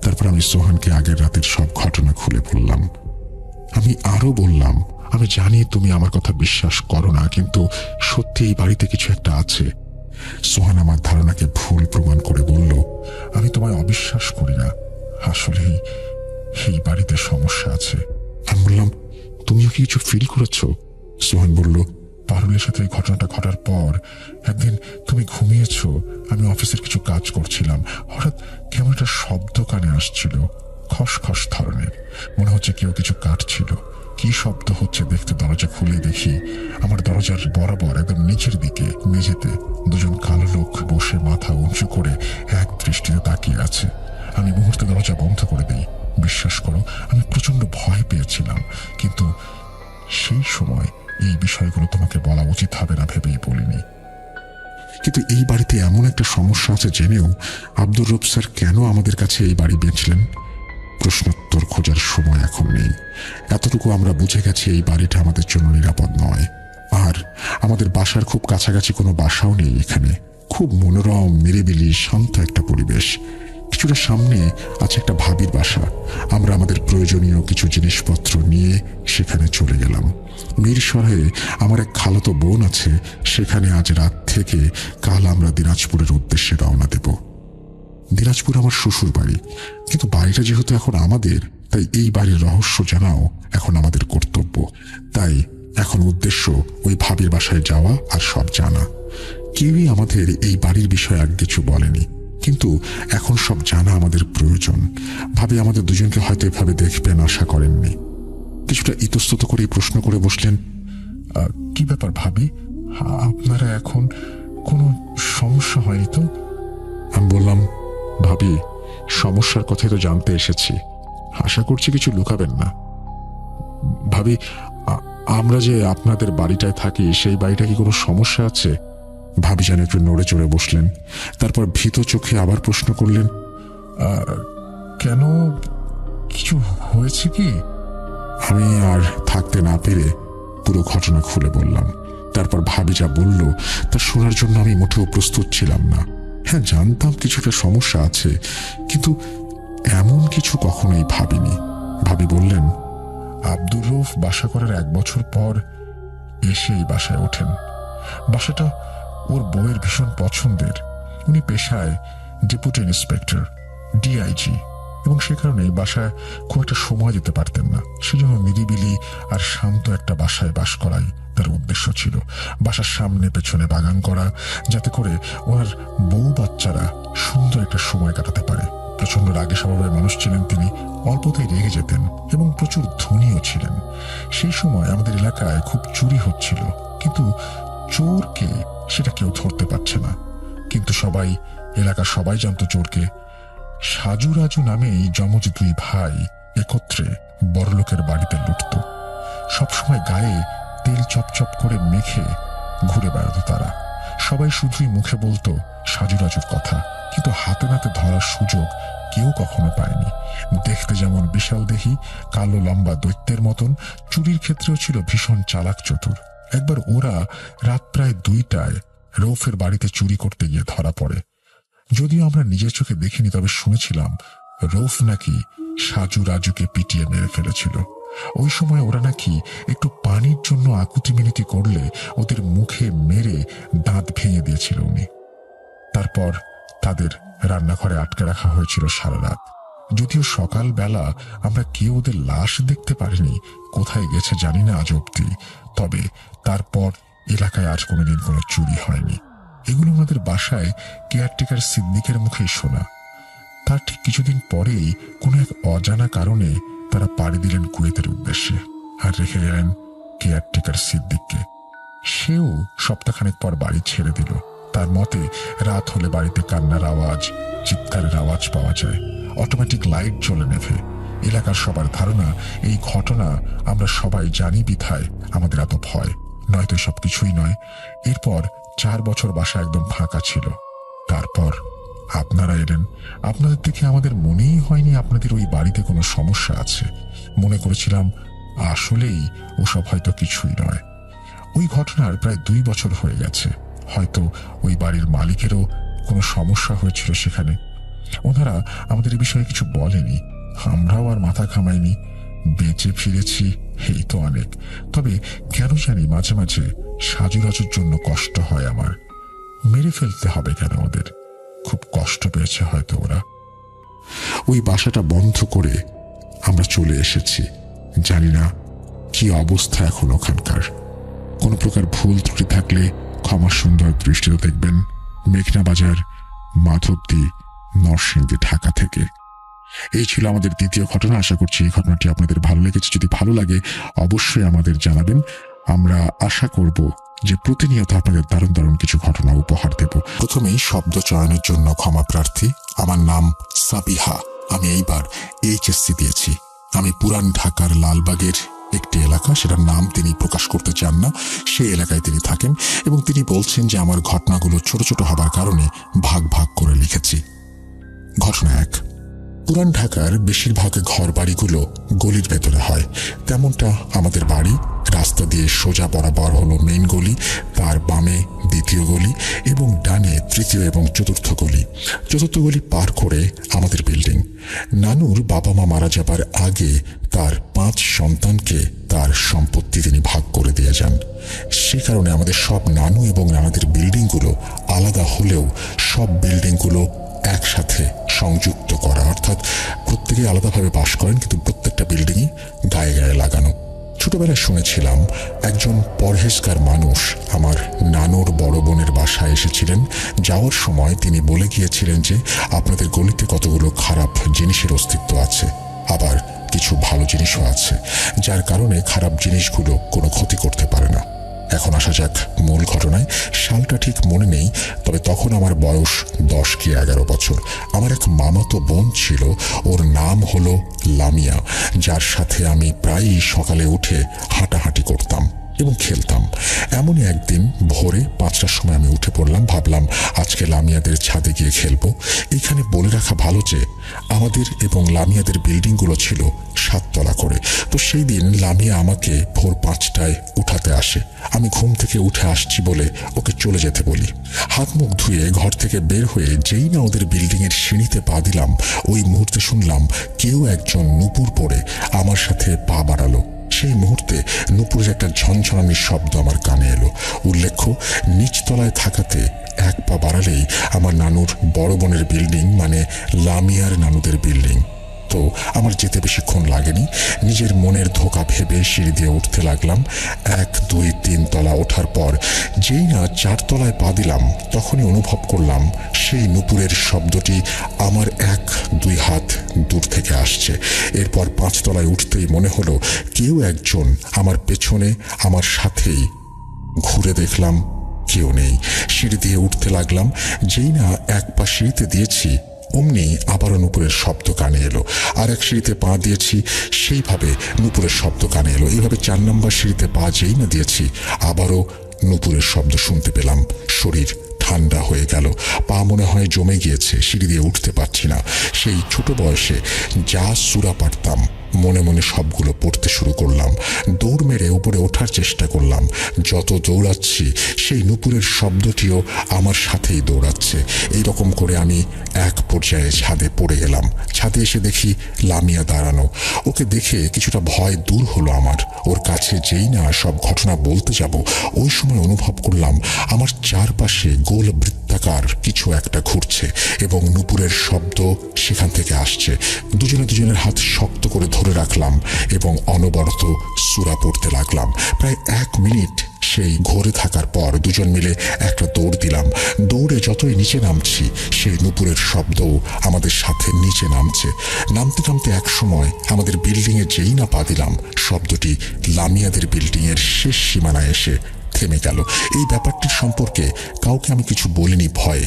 তারপর আমি সোহানকে আগের রাতের সব ঘটনা খুলে বললাম। আমি আরো বললাম, আমি জানি তুমি আমার কথা বিশ্বাস করো না, কিন্তু সত্যি এই বাড়িতে কিছু একটা আছে। সোহান আমার ধারণাকে ভুল প্রমাণ করে বলল, আমি তোমায় অবিশ্বাস করি না, আসলে এই বাড়িতে সমস্যা আছে। আমি বললাম, তুমিও কি কিছু ফিল করেছো? সোহান বলল, পারুলের সাথে এই ঘটনাটা ঘটার পর একদিন তুমি ঘুমিয়েছো, আমি অফিসের কিছু কাজ করছিলাম, হঠাৎ কেমন একটা শব্দ কানে আসছিল, খসখস ধরনের, মনে হচ্ছে কেউ কিছু কাটছিল। কি শব্দ হচ্ছে দেখতে দরজা খুলে দেখি আমার দরজার বরাবর একদম নিচের দিকে মেঝেতে দুজন কালো লোক বসে মাথা উঁচু করে এক দৃষ্টিতে তাকিয়ে আছে। আমি মুহূর্তে দরজা বন্ধ করে দিই। বিশ্বাস করো, আমি প্রচন্ড ভয় পেয়েছিলাম, কিন্তু সেই সময় এই বিষয়গুলো তোমাকে বলা উচিত হবে না ভেবেই বলিনি। কিন্তু এই বাড়িতে এমন একটা সমস্যা আছে জেনেও আব্দুর রব স্যার কেন আমাদের কাছে এই বাড়ি বেঁচলেন? প্রশ্নোত্তর খোঁজার সময় এখন নেই। এতটুকু আমরা বুঝে গেছি এই বাড়িটা আমাদের জন্য নিরাপদ নয়। আর আমাদের বাসার খুব কাছাকাছি কোনো বাসাও নেই এখানে। খুব মনোরম, নিরিবিলি, শান্ত একটা পরিবেশ। কিছুটা সামনে আছে একটা ভাবির বাসা। আমরা আমাদের প্রয়োজনীয় কিছু জিনিসপত্র নিয়ে সেখানে চলে গেলাম। মিরসরাহে আমার এক খালাতো বোন আছে, সেখানে আজ রাত থেকে কাল আমরা দিনাজপুরের উদ্দেশ্যে রওনা দেব। দিনাজপুর আমার শ্বশুর বাড়ি, কিন্তু বাড়িটা যেহেতু এখন আমাদের, তাই এই বাড়ির রহস্য জানাও এখন আমাদের কর্তব্য। তাই এখন উদ্দেশ্য ওই ভাবির বাসায় যাওয়া আর সব জানা। কেউই আমাদের এই বাড়ির বিষয়ে আর কিছু বলেনি, কিন্তু এখন সব জানা আমাদের প্রয়োজন। ভাবি আমাদের দুজনকে হয়তো এভাবে দেখবেন আশা করেননি। কিছুটা ইতস্তত করেই প্রশ্ন করে বসলেন, কি ব্যাপার ভাবি, আপনারা এখন কোনো সমস্যা হয়নি তো? আমি বললাম, ভাবি, সমস্যার কথাই তো জানতে এসেছি, আশা করছি কিছু লুকাবেন না। ভাবি, আমরা যে আপনাদের বাড়িটায় থাকি, সেই বাড়িটা কি কোনো সমস্যা আছে? ভাবি যেন একটু নড়ে চড়ে বসলেন। তারপর ভীত চোখে আবার প্রশ্ন করলেন, কেন, কিছু হয়েছে কি? আমি আর থাকতে না পেরে পুরো ঘটনা খুলে বললাম। তারপর ভাবি যা বলল তা শোনার জন্য আমি মোটেও প্রস্তুত ছিলাম না। হ্যাঁ, জানতাম কিছুটা সমস্যা আছে, কিন্তু এমন কিছু কখনোই ভাবিনি। ভাবি বললেন, আব্দুর রউফ বাসা করার 1 বছর পর এসে এই বাসায় ওঠেন। বাসাটা ওর বউয়ের ভীষণ পছন্দের। উনি পেশায় ডেপুটি ইন্সপেক্টর, ডিআইজি, এবং সে কারণে বাসায় খুব একটা সময় দিতে পারতেন না। সেজন্য নিরিবিলি আর শান্ত একটা বাসায় বাস করাই তার উদ্দেশ্য ছিল। বাসার সামনে পেছনে বাগান করা, যাতে করে ওনার বউ বাচ্চারা সুন্দর একটা সময় কাটাতে পারে। প্রচন্ড রাগে স্বভাবের মানুষ ছিলেন তিনি, অল্পতেই রেগে যেতেন এবং প্রচুর ধনীও ছিলেন। সেই সময় আমাদের এলাকায় খুব চুরি হচ্ছিল, কিন্তু চোরকে সেটা কেউ ধরতে পারছে না। কিন্তু এলাকার সবাই জানতো চোরকে। সাজু রাজু নামেই যমজ 2 ভাই একত্রে বড়লোকের বাড়িতে লুটত। সবসময় গায়ে তেল চপচপ করে মেখে ঘুরে বেড়াতো তারা। সবাই শুধুই মুখে বলতো সাজু রাজুর কথা, কিন্তু হাতে নাতে ধরার সুযোগ কেউ কখনো পায়নি। দেখতে যেমন বিশাল দেহি, কালো লম্বা দৈত্যের মতন, চুরির ক্ষেত্রেও ছিল ভীষণ চালাক চতুর। একবার ওরা রাত প্রায় 2টায় রউফের বাড়িতে চুরি করতে গিয়ে ধরা পড়ে। যদিও আমরা নিজের চোখে দেখিনি, তবে শুনেছিলাম রউফ নাকি সাজু রাজুকে পিটিয়ে মেরে ফেলেছিল। ওই সময় ওরা নাকি একটু পানির জন্য আকুতি মিনতি করলে ওদের মুখে মেরে দাঁত ভেঙে দিয়েছিল উনি। তারপর তাদের রান্নাঘরে আটকে রাখা হয়েছিল সারা রাত। যদিও সকালবেলা আমরা কেউ ওদের লাশ দেখতে পারিনি, কোথায় গেছে জানি না আজ অব্দি। তবে তারপর এলাকায় আজ কোনোদিন কোনো চুরি হয়নি। এগুলো আমাদের বাসায় কেয়ারটেকার সিদ্দিকের মুখেই শোনা। তার ঠিক কিছুদিন পরেই কোনো এক অজানা কারণে তারা পাড়ি দিলেন কুয়েতের উদ্দেশ্যে, আর রেখে গেলেন কেয়ারটেকার সিদ্দিককে। সেও সপ্তাহখানেক পর বাড়ি ছেড়ে দিল। তার মতে রাত হলে বাড়িতে কান্নার আওয়াজ, চিৎকারের আওয়াজ পাওয়া যায়, অটোমেটিক লাইট জ্বলে নেভে। এলাকার সবার ধারণা এই ঘটনা আমরা সবাই জানি বিধায় আমাদের এত ভয়, নয়তো সব কিছুই নয়। এরপর 4 বছর বাসা একদম ফাঁকা ছিল। তারপর আপনারা এলেন। আপনাদের দেখে আমাদের মনেই হয়নি আপনাদের ওই বাড়িতে কোনো সমস্যা আছে। মনে করেছিলাম আসলেই ওসব হয়তো কিছুই নয়। ওই ঘটনার প্রায় 2 বছর হয়ে গেছে। হয়তো ওই বাড়ির মালিকেরও কোনো সমস্যা হয়েছিল সেখানে। ওনারা আমাদের এই বিষয়ে কিছু বলেনি, আমরাও আর মাথা ঘামাইনি। বেঁচে ফিরেছি, এই তো অনেক। তবে কেন জানি মাঝে মাঝে সাজুরাজুর জন্য কষ্ট হয় আমার। মেরে ফেলতে হবে কেন ওদের? খুব কষ্ট পেয়েছে হয়তো ওরা। ওই বাসাটা বন্ধ করে আমরা চলে এসেছি। জানি না কি অবস্থা এখন ওখানকার। কোনো প্রকার ভুল ত্রুটি থাকলে ক্ষমা সুন্দর দৃষ্টিতে দেখবেন। মেঘনা বাজার, মাধবদী, নরসিংদী, ঢাকা থেকে। এই ছিল আমাদের দ্বিতীয় ঘটনা। আশা করছি এই ঘটনাটি আপনাদের ভালো লেগেছে। যদি ভালো লাগে অবশ্যই আমাদের জানাবেন। আমরা আশা করব যে প্রতিনিয়ত আপনাদের দারুণ দারুণ কিছু ঘটনা উপহার দেব। প্রথমেই শব্দ চয়নের জন্য ক্ষমা প্রার্থী। আমার নাম সাবিহা। আমি এইবার এইচএসসি দিয়েছি। আমি পুরান ঢাকার লালবাগের একটি এলাকা, সেটার নাম তিনি প্রকাশ করতে চান না, সেই এলাকায় তিনি থাকেন এবং তিনি বলছেন যে আমার ঘটনাগুলো ছোট ছোট হবার কারণে ভাগ ভাগ করে লিখেছি। ঘটনা 1। পুরান ঢাকার বেশিরভাগ ঘর বাড়িগুলো গলির ভেতরে হয়। তেমনটা আমাদের বাড়ি। রাস্তা দিয়ে সোজা বরাবর হলো মেইন গলি, তার বামে দ্বিতীয় গলি এবং ডানে তৃতীয় এবং চতুর্থ গলি। চতুর্থ গলি পার করে আমাদের বিল্ডিং। নানুর বাবা মা মারা যাবার আগে তার 5 সন্তানকে তার সম্পত্তি তিনি ভাগ করে দিয়ে যান। সে কারণে আমাদের সব নানু এবং নানাদের বিল্ডিংগুলো আলাদা হলেও সব বিল্ডিংগুলো একসাথে সংযুক্ত করা, অর্থাৎ প্রত্যেকে আলাদাভাবে বাস করেন কিন্তু প্রত্যেকটা বিল্ডিংই গায়ে গায়ে লাগানো। ছোটবেলায় শুনেছিলাম একজন পরহেজগার মানুষ আমার নানুর বড় বোনের বাসায় এসেছিলেন। যাওয়ার সময় তিনি বলে গিয়েছিলেন যে আপনাদের গলিতে কতগুলো খারাপ জিনিসের অস্তিত্ব আছে, আবার কিছু ভালো জিনিসও আছে, যার কারণে খারাপ জিনিসগুলো কোনো ক্ষতি করতে পারে না। এখন আসা যাক মূল ঘটনায়। সালটা ঠিক মনে নেই, তবে তখন আমার বয়স 10 কি 11 বছর। আমার এক মামাতো বোন ছিল, ওর নাম হলো লামিয়া, যার সাথে আমি প্রায়ই সকালে উঠে হাঁটাহাঁটি করতাম এবং খেলতাম। এমনই একদিন ভোরে 5টার সময় আমি উঠে পড়লাম। ভাবলাম আজকে লামিয়াদের ছাদে গিয়ে খেলবো। এখানে বলে রাখা ভালো যে আমাদের এবং লামিয়াদের বিল্ডিংগুলো ছিল 7 তলা করে। তো সেই দিন লামিয়া আমাকে ভোর 5টায় উঠাতে আসে। আমি ঘুম থেকে উঠে আসছি বলে ওকে চলে যেতে বলি। হাত মুখ ধুয়ে ঘর থেকে বের হয়ে যেই না ওদের বিল্ডিংয়ের সিঁড়িতে পা দিলাম, ওই মুহূর্তে শুনলাম কেউ একজন নুপুর পরে আমার সাথে পা বাড়ালো। সেই মুহূর্তে নুপুরের একটা ঝনঝনানির শব্দ আমার কানে এলো। উল্লেখ্য, নিচতলায় থাকাতে 1 পা বাড়ালেই আমার নানুর বড় বোনের বিল্ডিং, মানে লামিয়ার নানুদের বিল্ডিং। তো আমার যেতে বেশিক্ষণ লাগেনি। নিজের মনের ধোঁকা ভেবে সিঁড়ি দিয়ে উঠতে লাগলাম। 1, 2, 3 তলা ওঠার পর যেই না 4 তলায় পা দিলাম, তখনই অনুভব করলাম সেই নুপুরের শব্দটি আমার 1-2 হাত দূর থেকে আসছে। এরপর 5 তলায় উঠতেই মনে হলো কেউ একজন আমার পেছনে আমার সাথেই। ঘুরে দেখলাম কেউ নেই। সিঁড়ি দিয়ে উঠতে লাগলাম। যেই না 1 পা সিঁড়িতে দিয়েছি, অমনি আবারও নুপুরের শব্দ কানে এলো। আর এক সিঁড়িতে পা দিয়েছি, সেইভাবে নুপুরের শব্দ কানে এলো। এইভাবে 4 নম্বর সিঁড়িতে পা যেই না দিয়েছি, আবারও নুপুরের শব্দ শুনতে পেলাম। শরীর ঠান্ডা হয়ে গেল। পা মনে হয় জমে গিয়েছে, সিঁড়ি দিয়ে উঠতে পারছি না। সেই ছোট বয়সে যা সূরা পারতাম মনে মনে সবগুলো পড়তে শুরু করলাম। দৌড় মেরে উপরে ওঠার চেষ্টা করলাম। যত দৌড়াচ্ছি সেই নুপুরের শব্দটিও আমার সাথেই দৌড়াচ্ছে। এইরকম করে আমি এক পর্যায়ে ছাদে পড়ে গেলাম। ছাদে এসে দেখি লামিয়া দাঁড়ানো। ওকে দেখে কিছুটা ভয় দূর হলো আমার। ওর কাছে যেই না সব ঘটনা বলতে যাব, ওই সময় অনুভব করলাম আমার চারপাশে গোল বৃত্তাকার কিছু একটা ঘুরছে এবং নুপুরের শব্দ সেখান থেকে আসছে। দুজনে দুজনের হাত শক্ত করে ধরে রাখলাম এবং অনবরত সূরা পড়তে লাগলাম। প্রায় 1 মিনিট সেই ঘোরে থাকার পর দুজন মিলে একটা দৌড় দিলাম। দৌড়ে যতই নিচে নামছি, সেই নুপুরের শব্দও আমাদের সাথে নিচে নামছে। নামতে নামতে এক সময় আমাদের বিল্ডিংয়ে যেই না পা দিলাম, শব্দটি লামিয়াদের বিল্ডিংয়ের শেষ সীমানায় এসে থেমে গেল। এই ব্যাপারটির সম্পর্কে কাউকে আমি কিছু বলিনি ভয়ে।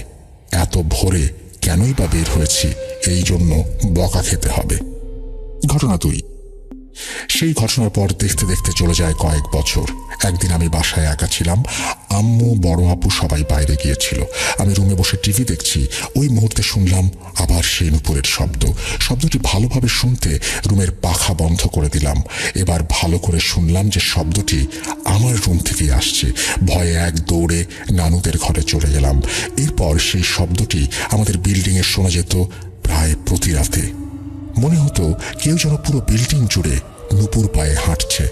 এত ভোরে কেনই বা বের হয়েছি, এই জন্য বকা খেতে হবে। ঘটনা 2। সেই ঘটনার পর দেখতে দেখতে চলে যায় কয়েক বছর। একদিন আমি বাসায় একা ছিলাম, আম্মু বড় আপু সবাই বাইরে গিয়েছিল। আমি রুমে বসে টিভি দেখছি। ওই মুহূর্তে শুনলাম আবার সেই নুপুরের শব্দটি ভালোভাবে শুনতে রুমের পাখা বন্ধ করে দিলাম। এবার ভালো করে শুনলাম যে শব্দটি আমার রুম থেকেই আসছে। ভয়ে এক দৌড়ে নানুদের ঘরে চলে গেলাম। এরপর সেই শব্দটি আমাদের বিল্ডিংয়ে শোনা যেত প্রায় প্রতি রাতে। মনে হতো কেউ যেন পুরো বিল্ডিং জুড়ে নুপুর পায়ে হাঁটছে।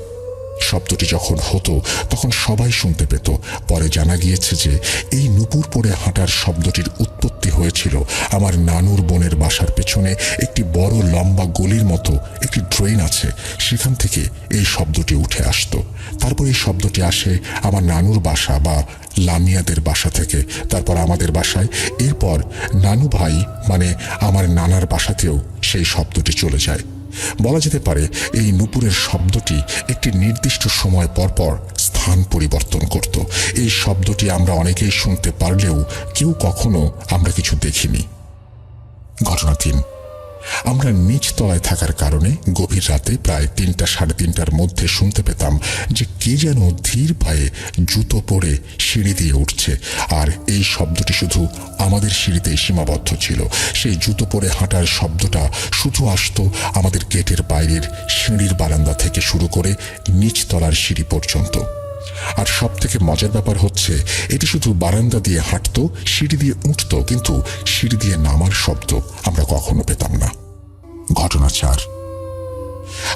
শব্দটি যখন হতো তখন সবাই শুনতে পেত। পরে জানা গিয়েছে যে এই নুপুর পরে হাঁটার শব্দটির উৎপত্তি হয়েছিল আমার নানুর বোনের বাসার পেছনে একটি বড় লম্বা গলির মতো একটি ড্রেন আছে, সেখান থেকে এই শব্দটি উঠে আসতো। তারপর এই শব্দটি আসে আমার নানুর বাসা বা লামিয়াদের বাসা থেকে, তারপর আমাদের বাসায়, এরপর নানু ভাই মানে আমার নানার বাসাতেও সেই শব্দটি চলে যায়। বলা যেতে পারে এই নুপুরের শব্দটি একটি নির্দিষ্ট সময় পরপর স্থান পরিবর্তন করত। এই শব্দটি আমরা অনেকেই শুনতে পারলেও কেউ কখনো আমরা কিছু দেখিনি। ঘটনা 3। আমরা নিচ তলায় থাকার কারণে গভীর রাতে প্রায় 3টা সাড়ে 3টার মধ্যে শুনতে পেতাম যে কে যেন ধীর পায়ে জুতো পরে সিঁড়ি দিয়ে উঠছে। আর এই শব্দটি শুধু আমাদের সিঁড়িতেই সীমাবদ্ধ ছিল। সেই জুতো পরে হাঁটার শব্দটা শুধু আসতো আমাদের গেটের বাইরের সিঁড়ির বারান্দা থেকে শুরু করে নিচ তলার সিঁড়ি পর্যন্ত। আর সব থেকে মজার ব্যাপার হচ্ছে এটি শুধু বারান্দা দিয়ে হাঁটতো, সিঁড়ি দিয়ে উঠতো, কিন্তু সিঁড়ি দিয়ে নামার শব্দ আমরা কখনো পেতাম না। ঘটনা 4।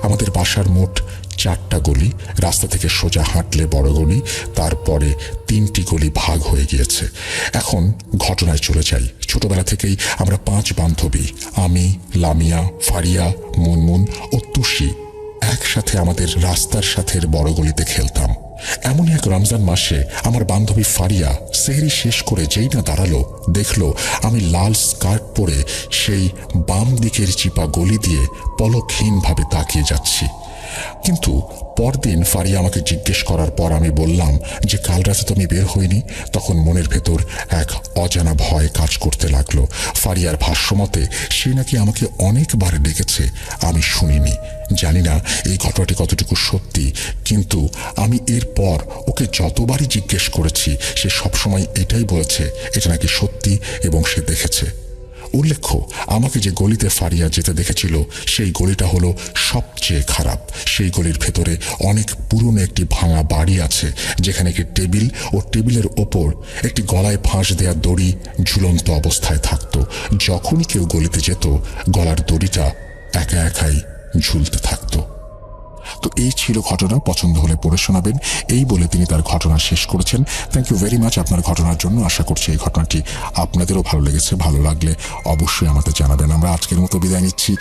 আমাদের বাসার মোট 4টা গলি। রাস্তা থেকে সোজা হাঁটলে বড় গলি, তারপরে 3টি গলি ভাগ হয়ে গিয়েছে। এখন ঘটনায় চলে যাই। ছোটবেলা থেকেই আমরা 5 বান্ধবী, আমি, লামিয়া, ফারিয়া, মুনমুন ও তুষি একসাথে আমাদের রাস্তার সাথে বড় গলিতে খেলতাম। এমনই এক রমজান মাসে আমার বান্ধবী ফারিয়া সেহরি শেষ করে যেই না দাঁড়ালো, দেখলো আমি লাল স্কার্ট পরে সেই বাম দিকের চিপা গলি দিয়ে পলকহীনভাবে তাকিয়ে যাচ্ছি। কিন্তু পরদিন ফারিয়া আমাকে জিজ্ঞেস করার পর আমি বললাম যে কাল রাতে তো আমি বের হইনি। তখন মনের ভেতর এক অজানা ভয় কাজ করতে লাগলো। ফারিয়ার ভাষ্যমতে সে নাকি আমাকে অনেকবার ডেকেছে, আমি শুনিনি। জানি না এই ঘটনাটি কতটুকু সত্যি, কিন্তু আমি এরপর ওকে যতবারই জিজ্ঞেস করেছি সে সবসময় এটাই বলেছে এটা নাকি সত্যি এবং সে দেখেছে। উল্লেখ্য, আমাকে যে গলিতে ফারিয়া যেতে দেখেছিল সেই গলিটা হলো সবচেয়ে খারাপ। সেই গলির ভেতরে অনেক পুরনো একটি ভাঙা বাড়ি আছে, যেখানে একটি টেবিল ও টেবিলের ওপর একটি গলায় ফাঁস দেওয়া দড়ি ঝুলন্ত অবস্থায় থাকতো। যখনই কেউ গলিতে যেত গলার দড়িটা একা একাই ঝুলতে থাকতো। তো এই ছিল ঘটনা। পছন্দ হলে পড়ে শোনাবেন, এই বলে তিনি তার ঘটনা শেষ করেছেন। থ্যাংক ইউ ভেরি মাচ আপনার ঘটনার জন্য। আশা করছি এই ঘটনাটি আপনাদেরও ভালো লেগেছে। ভালো লাগলে অবশ্যই আমাদের জানাবেন। আমরা আজকের মতো বিদায় নিচ্ছি।